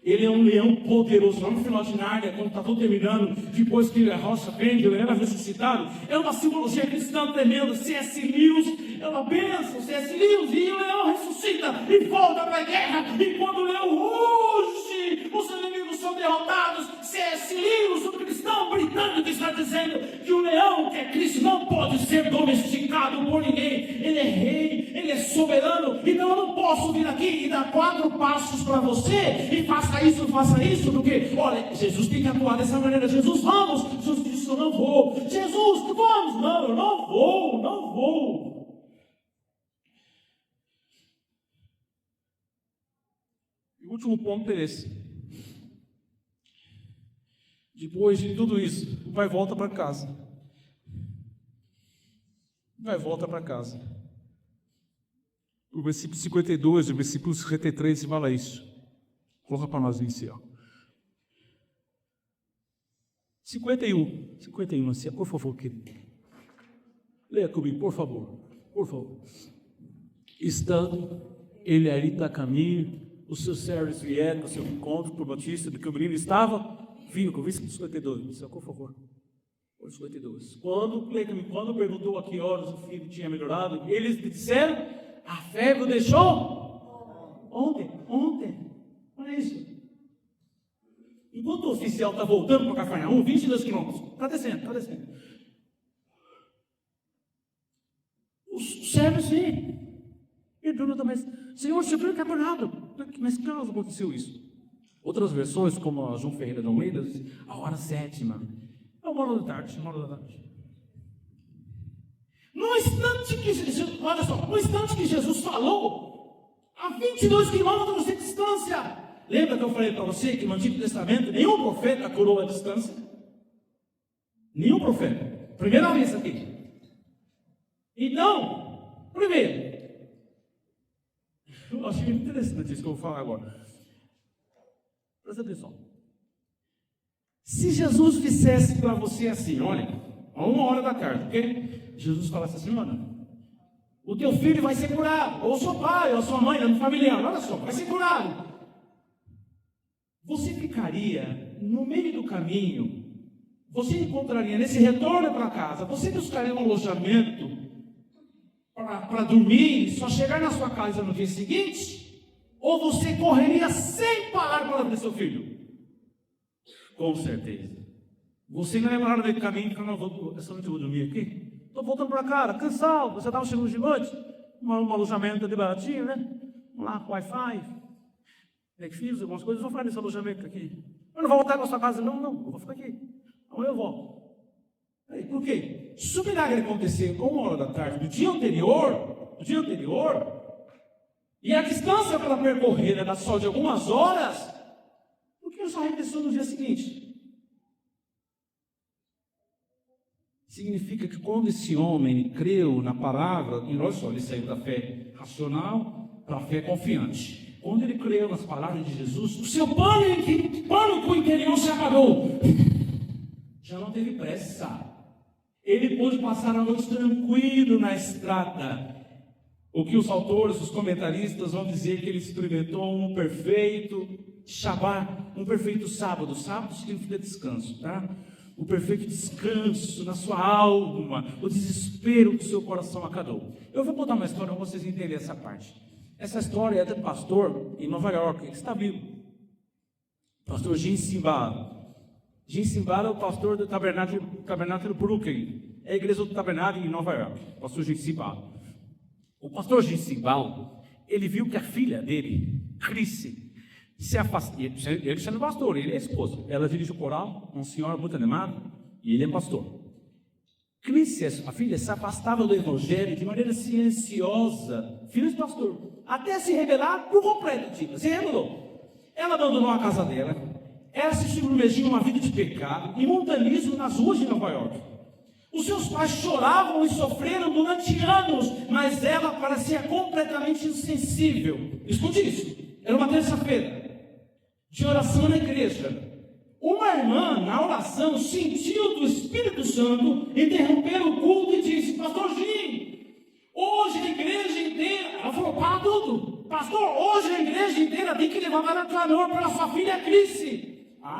Ele é um leão poderoso. Lá no final de Nárnia, quando está tudo terminando, depois que a rocha vende, ele era ressuscitado. É uma simbologia cristã tremenda. C.S. Lewis é uma bênção. C.S. Lewis, e o leão ressuscita e volta para a guerra. E quando o leão ruge, os inimigos são derrotados. C.S. Lewis, o cristão britânico, está dizendo que o leão, que é Cristo, não pode ser domesticado por ninguém. Ele é rei, ele é soberano. Então eu não posso vir aqui e dar 4 passos para você e faça isso, porque, olha, Jesus tem que atuar dessa maneira. Jesus, vamos. Jesus disse, eu não vou. Jesus, vamos. Não, eu não vou. E o último ponto é esse. Depois de tudo isso, o pai volta para casa. O versículo 52 e o versículo 53 fala isso. Coloca para nós iniciar. 51 assim, por favor, querido. Leia comigo, por favor. Estando ele ali a caminho, os seus servos vieram ao seu encontro por notícia de que o menino estava vivo. Versículo 52, por favor. 52. Quando perguntou a que horas o filho tinha melhorado, eles lhe disseram: a febre o deixou ontem. Olha isso. Enquanto o oficial está voltando para Cafarnaum, 22 quilômetros, está descendo. Os servos vêm. Ele pergunta: mas Senhor, você viu que é nada? Mas que horas aconteceu isso? Outras versões, como a João Ferreira de Almeida, diz a hora 7ª. É 1h da tarde. No instante que Jesus falou, a 22 quilômetros de distância. Lembra que eu falei para você que no Antigo Testamento nenhum profeta curou a distância? Nenhum profeta. Primeira vez aqui. Então, primeiro, eu achei muito interessante isso que eu vou falar agora. Presta atenção. Se Jesus fizesse para você assim, olha, a 1h da tarde, ok? Jesus falasse assim: olha, o teu filho vai ser curado, ou seu pai, ou sua mãe, ou familiar, olha só, vai ser curado. Você ficaria no meio do caminho, você encontraria nesse retorno para casa, você buscaria um alojamento para dormir e só chegar na sua casa no dia seguinte? Ou você correria sem parar para ver seu filho? Com certeza. Você não é na hora do caminho, porque essa noite eu vou dormir aqui. Estou voltando para cá, cansado. Você estava chegando de noite, um alojamento de baratinho, né? Vamos lá, Wi-Fi, Netflix, algumas coisas. Eu vou ficar nesse alojamento aqui. Eu não vou voltar para sua casa, não. Eu vou ficar aqui. Amanhã eu volto. Por quê? Se o milagre acontecer com 1h da tarde do dia anterior, e a distância para percorrer era só de algumas horas, por que só recomeçou no dia seguinte? Significa que quando esse homem creu na palavra, e olha só, ele saiu da fé racional para a fé confiante. Quando ele creu nas palavras de Jesus, o seu pânico interior se apagou. Já não teve pressa. Ele pôde passar a noite tranquilo na estrada. O que os autores, os comentaristas vão dizer que ele experimentou um perfeito Shabbat, um perfeito sábado. Sábado significa descanso, tá? O perfeito descanso na sua alma, o desespero do seu coração acabou. Eu vou contar uma história para vocês entenderem essa parte. Essa história é de um pastor em Nova York, que está vivo. Pastor Jim Cymbala. Jim Cymbala é o pastor do tabernáculo Brooklyn. É a igreja do tabernáculo em Nova York. Pastor Jim Cymbala. O pastor Jim Cymbala, ele viu que a filha dele, Chrissy, se afastou. Ele sendo pastor, ele é esposo. Ela dirige o coral, uma senhora muito animada, e ele é pastor. Chrissy, a filha, se afastava do evangelho de maneira silenciosa, filha de pastor, até se rebelar por completo, se rebelou. Ela abandonou a casa dela, ela se submergiu numa vida de pecado e montanismo nas ruas de Nova York. Os seus pais choravam e sofreram durante anos, mas ela parecia completamente insensível. Escute isso, era uma terça-feira de oração na igreja. Uma irmã, na oração, sentiu do Espírito Santo interromper o culto e disse: Pastor Jim, hoje a igreja inteira... Ela falou: para tudo. Pastor, hoje a igreja inteira tem que levantar o clamor pela sua filha Chrissy.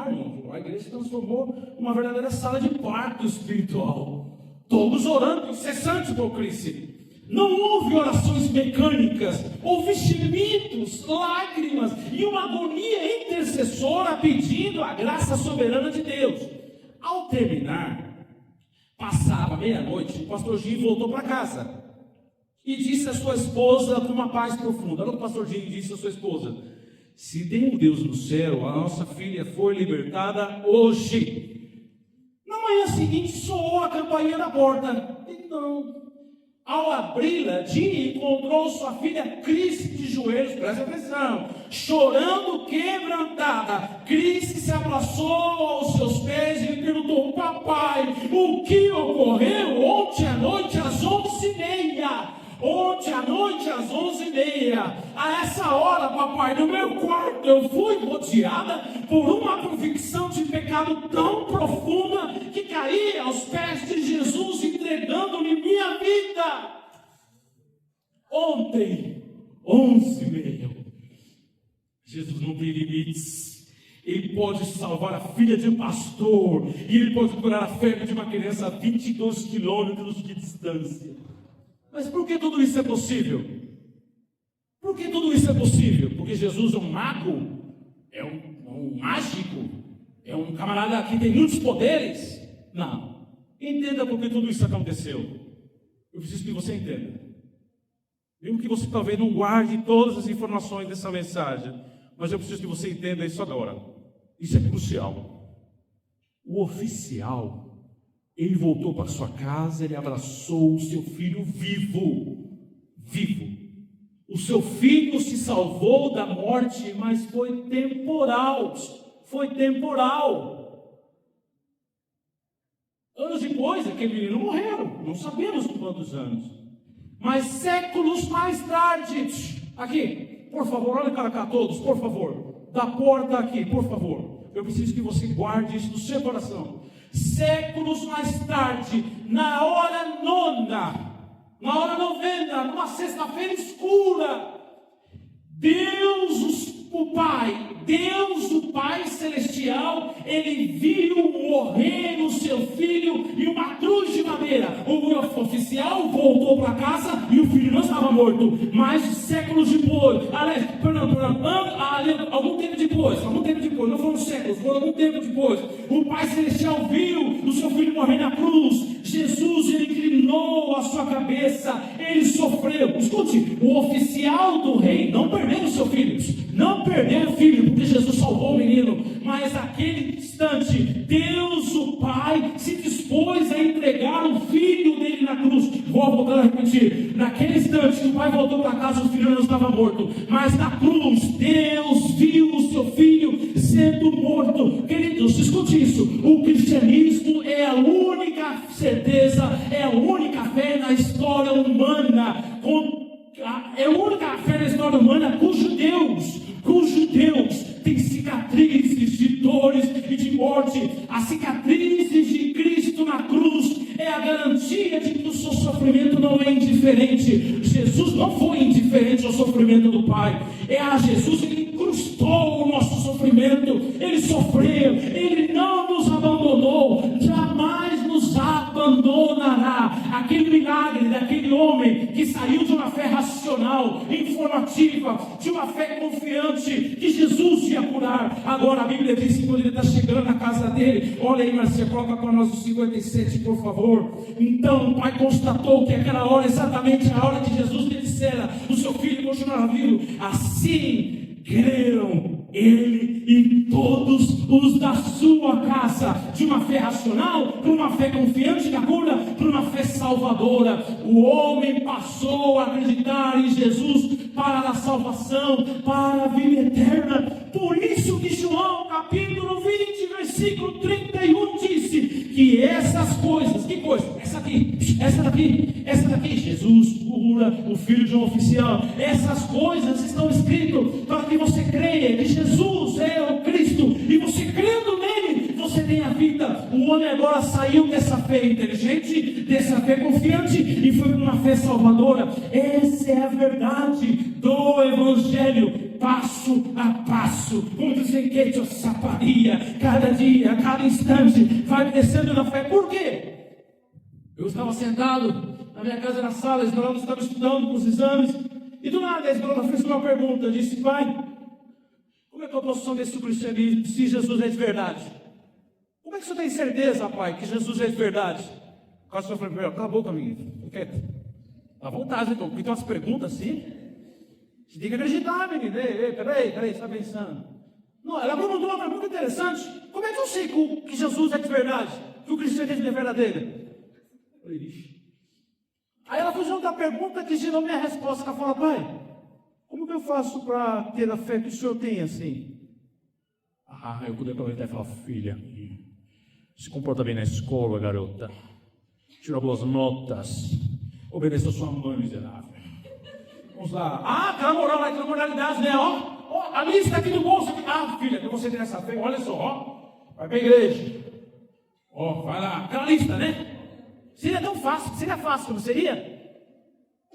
Irmão, a igreja se transformou numa verdadeira sala de parto espiritual. Todos orando incessante por Chrissy. Não houve orações mecânicas, houve gemidos, lágrimas e uma agonia intercessora pedindo a graça soberana de Deus. Ao terminar, passava meia-noite, o pastor Jim voltou para casa e disse à sua esposa com uma paz profunda. Olha o que o pastor Jim disse à sua esposa: se tem um Deus no céu, a nossa filha foi libertada hoje. Na manhã seguinte soou a campainha da porta. Então, ao abri-la, Jim encontrou sua filha Chrissy de joelhos, presta atenção, chorando quebrantada. Chrissy se abraçou aos seus pés e perguntou: papai, o que ocorreu ontem à noite às 11h30? Ontem à noite às 11h30, a essa hora, papai, no meu quarto eu fui rodeada por uma convicção de pecado tão profunda que caí aos pés de Jesus, entregando-lhe minha vida. Ontem, 11h30, Jesus não tem limites. Ele pode salvar a filha de um pastor, e Ele pode curar a febre de uma criança a 22 quilômetros de distância. Mas por que tudo isso é possível? Por que tudo isso é possível? Porque Jesus é um mago? É um mágico? É um camarada que tem muitos poderes? Não. Entenda por que tudo isso aconteceu. Eu preciso que você entenda. Mesmo que você talvez não guarde todas as informações dessa mensagem, mas eu preciso que você entenda isso agora. Isso é crucial. O oficial, ele voltou para sua casa, ele abraçou o seu filho vivo. O seu filho se salvou da morte, mas foi temporal. Anos depois, aquele menino morreu. Não sabemos quantos anos. Mas séculos mais tarde, aqui, por favor, olha para cá todos, por favor. Da porta aqui, por favor. Eu preciso que você guarde isso no seu coração. Séculos mais tarde, na hora novena, numa sexta-feira escura, Deus o Pai Celestial, Ele viu morrer o seu filho em uma cruz de madeira. O oficial voltou para casa e o filho não estava morto. Mas séculos depois, algum tempo depois, não foram séculos, foram algum tempo depois, o Pai Celestial viu o seu filho morrer na cruz. Jesus, Ele inclinou a sua cabeça, Ele sofreu. Escute, o oficial do rei não perdeu o seu filho, porque Jesus salvou o menino. Mas naquele instante, Deus o Pai se dispôs a entregar o filho dele na cruz. Vou voltar a repetir. Naquele instante, o pai voltou para casa, o filho não estava morto. Mas na cruz, Deus viu o seu filho sendo morto. Queridos, escute isso. O cristianismo é a única certeza, é a única fé na história humana, cujo Deus tem cicatrizes de dores e de morte. As cicatrizes de Cristo na cruz é a garantia de que o seu sofrimento não é indiferente. Jesus não foi indiferente ao sofrimento do Pai. Jesus, Ele incrustou o nosso sofrimento. Ele sofreu, Ele não nos abandonou, jamais nos abandonará. Aquele milagre daquele homem que saiu de uma fé racional, informativa, de uma fé confiante que Jesus ia curar. Agora a Bíblia diz que quando ele está chegando na casa dele, olha aí, Marcia, coloca para nós o 57, por favor. Então o pai constatou que aquela hora, exatamente a hora que Jesus lhe dissera, o seu filho continuará vivo. Assim creram ele e todos os da sua casa, de uma fé racional para uma fé confiante na cura, para uma fé salvadora. O homem passou a acreditar em Jesus para a salvação, para a vida eterna. Por isso que João capítulo 20 versículo 31 disse que essas coisas, que coisa? Essa daqui, Jesus cura o filho de um oficial. Essas coisas estão escritas para que você creia que Jesus é o Cristo, e você crendo nele, você tem a vida. O homem agora saiu dessa fé inteligente, dessa fé confiante, e foi para uma fé salvadora. Essa é a verdade do Evangelho, passo a passo, como dizem que eu saparia, cada dia, cada instante, vai descendo na fé. Por quê? Eu estava sentado na minha casa, na sala, a Esmeralda estava estudando para os exames, e do nada a Esmeralda fez uma pergunta, disse: pai, como é que eu posso saber se o cristianismo, se Jesus é de verdade? Como é que você tem certeza, pai, que Jesus é de verdade? Quase eu falei: cala a boca, menino, à vontade, então, porque tem umas perguntas assim, você tem que acreditar, menino. Peraí, você está pensando? Não, ela perguntou uma pergunta interessante: como é que eu sei que Jesus é de verdade, que o cristianismo é verdadeiro? Eu falei: ixi. Aí ela fez outra pergunta que gerou minha resposta. Ela falou: pai, como que eu faço para ter a fé que o senhor tem assim? Eu pude aproveitar e falar: filha, se comporta bem na escola, garota, tira boas notas, obedeça a sua mãe, miserável. Vamos lá. Aquela moral lá, aquela moralidade, né? A lista aqui do bolso. Filha, que você tem essa fé, olha só, vai para a igreja. Vai lá, aquela lista, né? Seria tão fácil, seria fácil, não seria?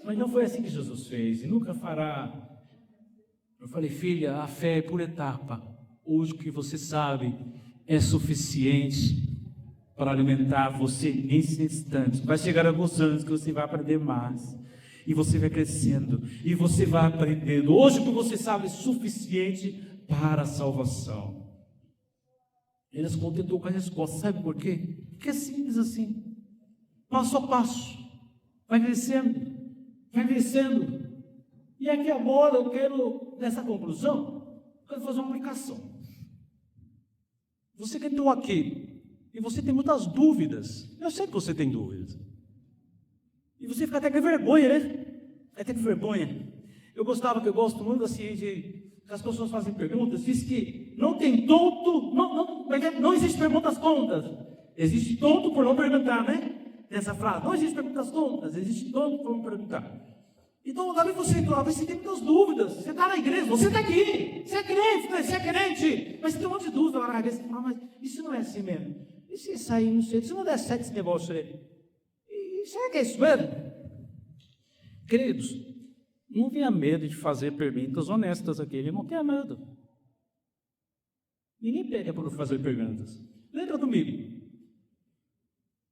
Mas não foi assim que Jesus fez, e nunca fará. Eu falei, filha, a fé é por etapa. Hoje o que você sabe é suficiente para alimentar você nesse instante. Vai chegar alguns anos que você vai aprender mais. E você vai crescendo. E você vai aprendendo. Hoje o que você sabe é suficiente para a salvação. Ele se contentou com a resposta. Sabe por quê? Porque é simples assim. Passo a passo. Vai crescendo. Vai crescendo. E aqui agora eu quero, nessa conclusão, eu quero fazer uma aplicação. Você que entrou aqui, e você tem muitas dúvidas. Eu sei que você tem dúvidas. E você fica até com vergonha, né? Até com vergonha. Eu gosto muito assim, de que as pessoas fazem perguntas, diz que não tem tonto, não existe perguntas tontas. Existe tonto por não perguntar, né? Dessa frase, não existe perguntas tontas, existe tonto por não perguntar. Então, agora você entrou, você tem muitas dúvidas. Você está na igreja, você está aqui, você é crente, mas você tem um monte de dúvida lá na igreja. Você fala, mas isso não é assim mesmo. E se sair, não sei, se não der certo esse negócio aí? E será que é isso mesmo? Queridos, não tenha medo de fazer perguntas honestas aqui, ele não tenha medo. Ninguém pega por fazer perguntas. Lembra comigo?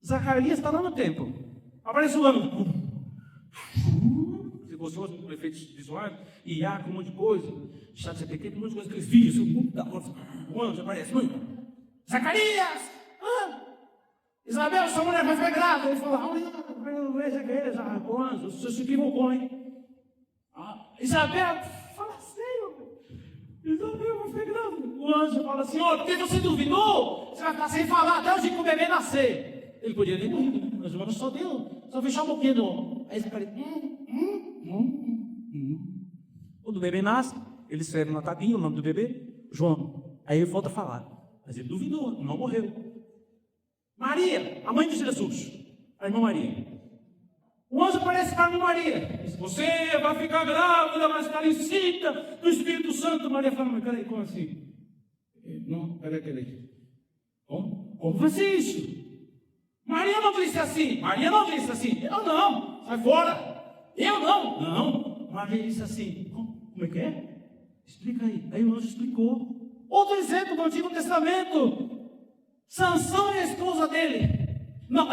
Zacarias está lá no templo. Aparece o anjo. Você gostou do efeito visual? IA com um monte de coisa. Chat GPT com um monte de coisa que eles viram. O anjo aparece. Zacarias! Isabel, sua mulher vai ficar grávida. Ele falou, o anjo, você se equivocou, hein? Isabel, fala sério. Isabel vai ficar grávida. O anjo fala, Senhor, por que você duvidou? Você vai ficar sem falar até o dia que o bebê nascer. Ele podia ter morrido, mas o anjo só fechar um pouquinho. Aí Zacarias, Quando o bebê nasce, ele escreve na taguinha o nome do bebê, João. Aí ele volta a falar. Mas ele duvidou, não morreu. Maria, a mãe de Jesus, a irmã Maria. O anjo aparece para a irmã Maria. Diz, você vai ficar grávida, vai estar incita do Espírito Santo. Maria fala, mas peraí, como assim? Não, peraí. Como vai ser isso? Maria não disse assim. Eu não, sai fora. Eu não. Não. Maria disse assim. Como é que é? Explica aí. Aí o anjo explicou. Outro exemplo do Antigo Testamento. Sansão e a esposa dele. Não,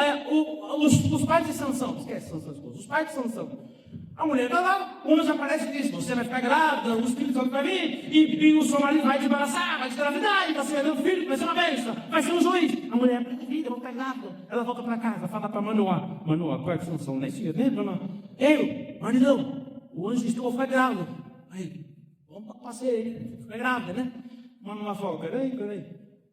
os pais de Sansão. Esquece Sansão e a esposa. Os pais de Sansão. A mulher está lá, o anjo aparece e diz, você vai ficar grávida, o Espírito Santo vai vir, e o seu marido vai te embaraçar, vai te engravidar, vai ser meu filho, vai ser uma bênção, vai ser um juiz. A mulher, filha, eu vou ficar grávida. Ela volta para casa, fala para Manoá, qual é que Sansão? Nem tinha, né, dona? Eu, maridão, o anjo disse que eu vou ficar grávida. Aí, vamos para passeio, ficar grávida, né? Manoá fala, peraí.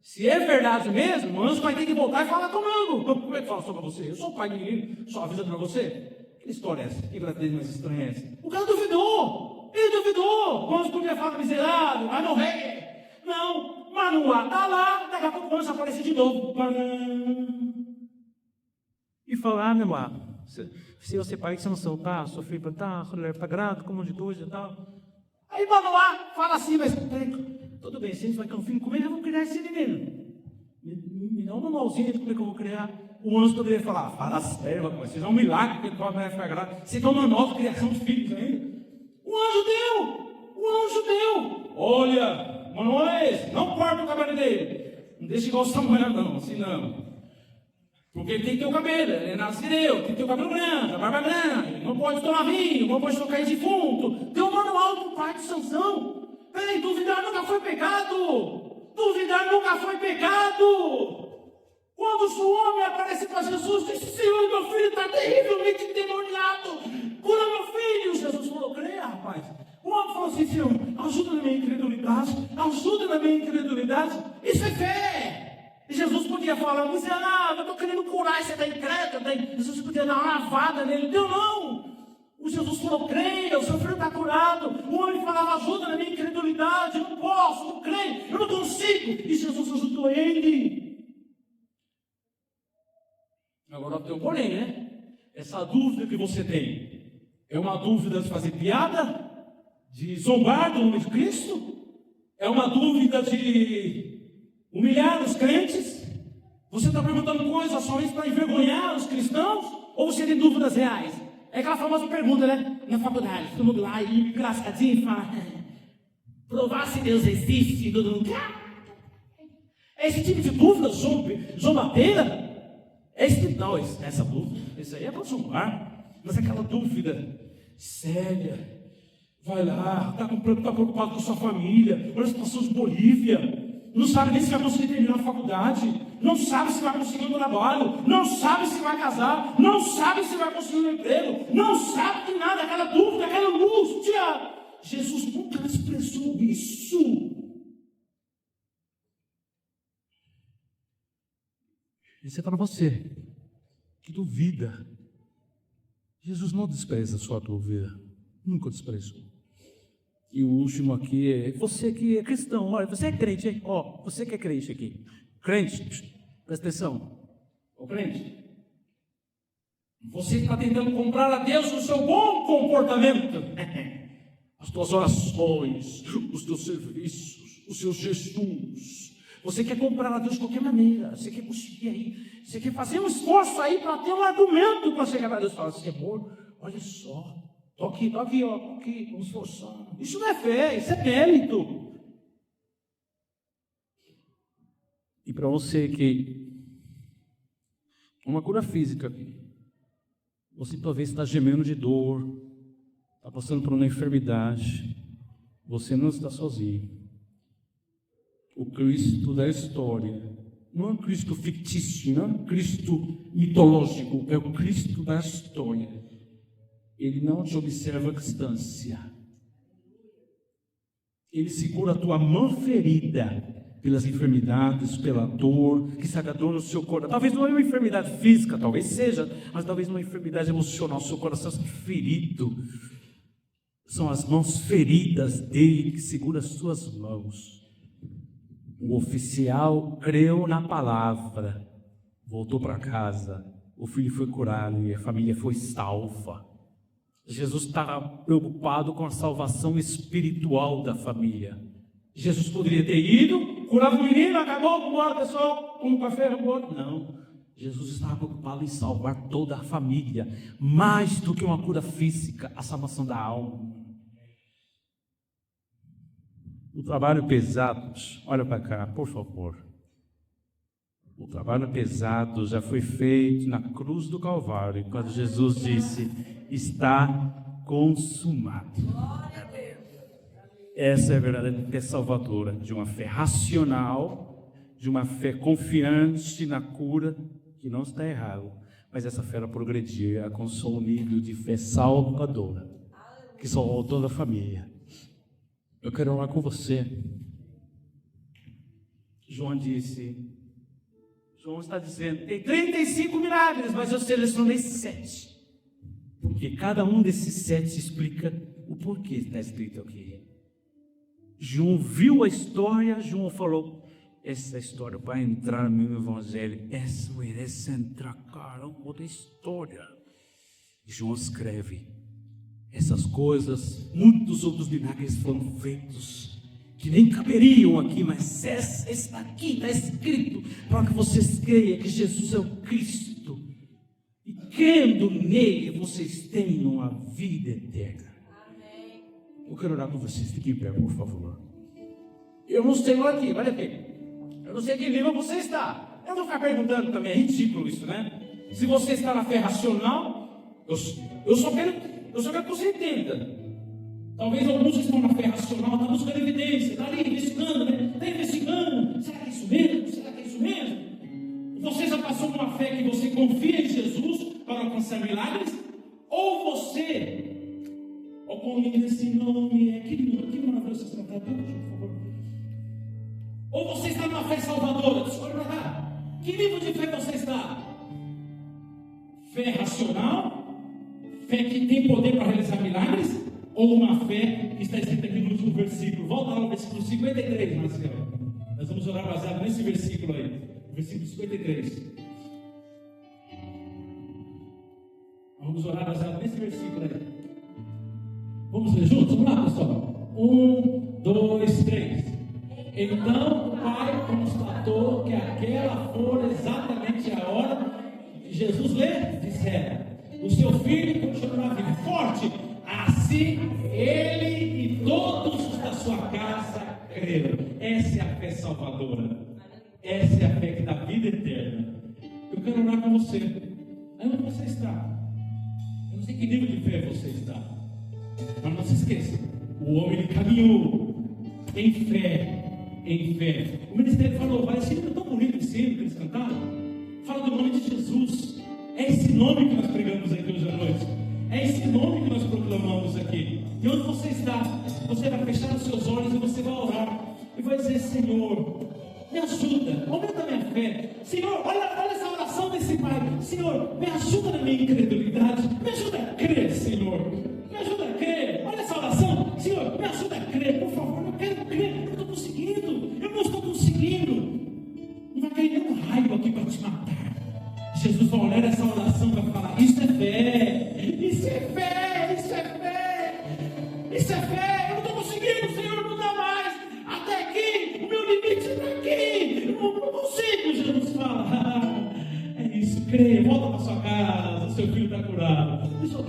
Se é verdade mesmo, o anjo vai ter que voltar e falar comigo. Como é que fala sobre você? Eu sou o pai do menino, só avisando para você. Que história é essa? Que gravidez mais estranha é essa? O cara duvidou. Ele duvidou. O anjo podia falar miserável, vai morrer. Não, Manoá está lá, daqui a pouco o anjo aparece de novo. E falar, meu irmão, se você pai de Sansão, tá? Sua filha tá grávida, com um monte de coisa e tal. Aí Manoá fala assim, mas tudo bem, se a gente vai ter um filho, como é que eu vou criar esse menino? Me dá um manualzinho de como é que eu vou criar. O anjo poderia falar, fala sério, rapaz, seja um milagre que ele vai ficar grávida. Você tem uma nova criação de filhos ainda. O anjo deu. Olha, Manoel, não corta o cabelo dele. Não deixa igual o Samuel, não, assim não. Porque ele tem que ter o cabelo, ele é nazireu, tem que ter o cabelo branco, a barba branca, não pode tomar vinho, não pode tocar em defunto. Deu um manual para o pai de Sansão. Peraí, duvidar nunca foi pecado. Quando o seu homem aparece para Jesus, disse, Senhor, meu filho está terrivelmente endemoniado. Cura meu filho. Jesus falou, creia, rapaz. O homem falou assim, Senhor, ajuda na minha incredulidade. Isso é fé. E Jesus podia falar, miserável, eu estou querendo curar, você está incrédulo. Jesus podia dar uma lavada nele. Deu não. O Jesus falou, creia, o seu filho está curado. O homem falava, ajuda na minha incredulidade. Eu não posso, não creio, eu não consigo. E Jesus ajudou ele. Agora tem um porém, né? Essa dúvida que você tem é uma dúvida de fazer piada? De zombar do nome de Cristo? É uma dúvida de humilhar os crentes? Você está perguntando coisas somente para envergonhar os cristãos? Ou você tem dúvidas reais? É aquela famosa pergunta, né? Na faculdade, todo mundo lá, e engraçadinho, fala, provar se Deus existe e todo mundo. É esse tipo de dúvida zombateira? Não, essa dúvida, isso aí é para zombar, mas aquela dúvida séria, vai lá, está preocupado com sua família, olha a situação de Bolívia, não sabe nem se vai conseguir terminar a faculdade, não sabe se vai conseguir um trabalho, não sabe se vai casar, não sabe se vai conseguir um emprego, não sabe de nada, aquela dúvida, aquela angústia. Jesus nunca expressou isso. Isso é para você que duvida. Jesus não despreza a sua dúvida, nunca desprezou. E o último aqui é você que é cristão, olha, você é crente, hein? Ó, você que é crente aqui, crente, presta atenção, ô crente, você que está tentando comprar a Deus o seu bom comportamento, as tuas orações, os teus serviços, os seus jejuns. Você quer comprar a Deus de qualquer maneira, você quer conseguir aí, você quer fazer um esforço aí para ter um argumento para chegar para Deus e falar assim, amor, olha só, estou aqui, vamos esforçar. Isso não é fé, isso é mérito. E para você que uma cura física, você talvez está gemendo de dor, está passando por uma enfermidade, você não está sozinho. O Cristo da história, não é um Cristo fictício, não é um Cristo mitológico, é o Cristo da história. Ele não te observa à distância. Ele segura a tua mão ferida pelas enfermidades, pela dor, que sabe a dor no seu coração. Talvez não é uma enfermidade física, talvez seja, mas talvez uma enfermidade emocional. Seu coração está ferido. São as mãos feridas dele que segura as suas mãos. O oficial creu na palavra, voltou para casa, o filho foi curado e a família foi salva. Jesus estava preocupado com a salvação espiritual da família. Jesus poderia ter ido, curava o menino, acabou, bora pessoal, como café, bora. Não, Jesus estava preocupado em salvar toda a família, mais do que uma cura física, a salvação da alma. O trabalho pesado, olha para cá, por favor. O trabalho pesado já foi feito na cruz do Calvário, quando Jesus disse, está consumado. Essa é a verdadeira fé salvadora, de uma fé racional, de uma fé confiante na cura, que não está errado, mas essa fé progredir alcançou um nível de fé salvadora, que salvou toda a família. Eu quero orar com você. João está dizendo, tem 35 milagres, mas eu selecionei 7. Porque cada um desses 7 explica o porquê está escrito aqui. João viu a história, João falou, essa história vai entrar no meu evangelho, essa merece entrar, caramba, da história. E João escreve, essas coisas, muitos outros milagres foram feitos, que nem caberiam aqui, mas esse aqui está escrito, para que vocês creiam que Jesus é o Cristo, e crendo nele, vocês tenham uma vida eterna. Amém. Eu quero orar com vocês, fiquem em pé, por favor. Eu não sei aqui, olha aqui, eu não sei que nível você está, eu vou ficar perguntando também, é ridículo isso, né? Se você está na fé racional, eu só quero que você entenda. Talvez alguns estão na fé racional, estão buscando evidência, está ali investigando, né? Está investigando. Será que é isso mesmo? Será que é isso mesmo? Você já passou por uma fé que você confia em Jesus para alcançar milagres? Ou você, ou como esse nome é, que maravilhoso você está tratando, por favor. Ou você está numa fé salvadora, escolhe para cá. Que nível de fé você está? Fé racional? Fé que tem poder para realizar milagres? Ou uma fé que está escrita aqui no último versículo? Volta lá no versículo 53, Marcelo. Nós vamos orar baseado nesse versículo aí. Versículo 53. Vamos orar baseado nesse versículo aí. Vamos ler juntos? Vamos lá, pessoal. 1, 2, 3. Então o Pai constatou que aquela fora exatamente a hora que Jesus lhe dissera: o seu filho continuará vivo. Forte! Assim ele e todos os da sua casa creram. Essa é a fé salvadora. Essa é a fé que dá vida eterna. Eu quero orar com você. Aí onde você está? Eu não sei que nível de fé você está. Mas não se esqueça. O homem ele caminhou em fé. Em fé. O ministério falou, vai, esse livro é tão bonito esse hino que eles cantaram. Fala do nome de Jesus. É esse nome que nós pregamos aqui hoje à noite. É esse nome que nós proclamamos aqui. E onde você está, você vai fechar os seus olhos e você vai orar. E vai dizer, Senhor, me ajuda, aumenta a minha fé. Senhor, olha essa oração desse pai. Senhor, me ajuda na minha incredulidade. Me ajuda a crer, Senhor. Me ajuda a crer. Olha essa oração. Senhor, me ajuda a crer, por favor. Eu quero crer. Eu não estou conseguindo. Eu não estou conseguindo. Não vai cair nenhum raio aqui para te matar. Jesus vai olhar essa oração e vai falar, isso é fé. Isso é fé. Isso é fé. Isso é fé. Eu não estou conseguindo, Senhor, não dá mais. Até aqui, o meu limite está aqui. Eu não consigo. Jesus fala, é isso, creia, volta para sua casa, seu filho está curado. Deixa eu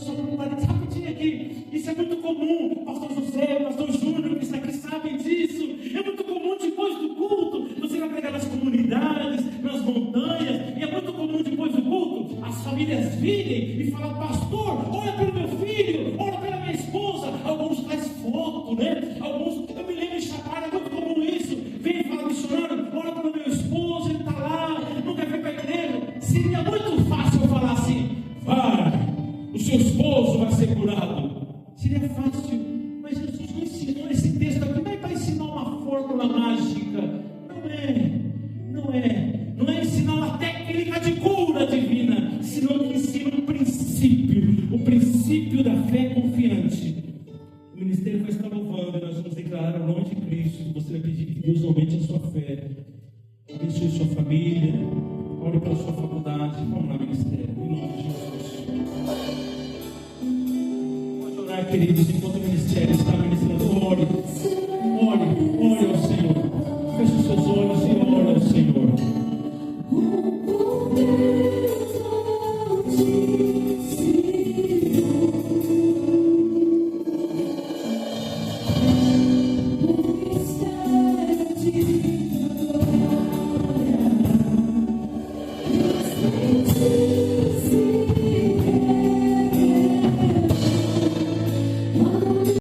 só perguntar isso rapidinho aqui. Isso é muito comum, pastor José, pastor Júnior, que está aqui sabem disso. É muito comum depois do culto, você vai pregar nas comunidades, nas montanhas, e é muito comum depois do culto, as famílias virem e falar, pastor, olha pelo meu filho, olha pela minha esposa. Alguns faz foto, né? Alguns, eu me lembro de Chapada, é muito comum isso. Vem e fala, missionário, olha pelo meu esposo, ele está lá, nunca veio para a igreja. Seria muito fácil eu falar assim, vai, o seu esposo vai ser curado. Seria fácil, mas Jesus não ensinou esse texto aqui, não é para ensinar uma fórmula mágica. Não é ensinar uma técnica de cura divina, senão que ensina o princípio da fé confiante. O ministério vai estar louvando e nós vamos declarar o nome de Cristo. Você vai pedir que Deus aumente a sua fé, abençoe sua família, ore pela sua faculdade. Vamos lá, ministério, em nome de Jesus. Pode orar, queridos, enquanto o ministério está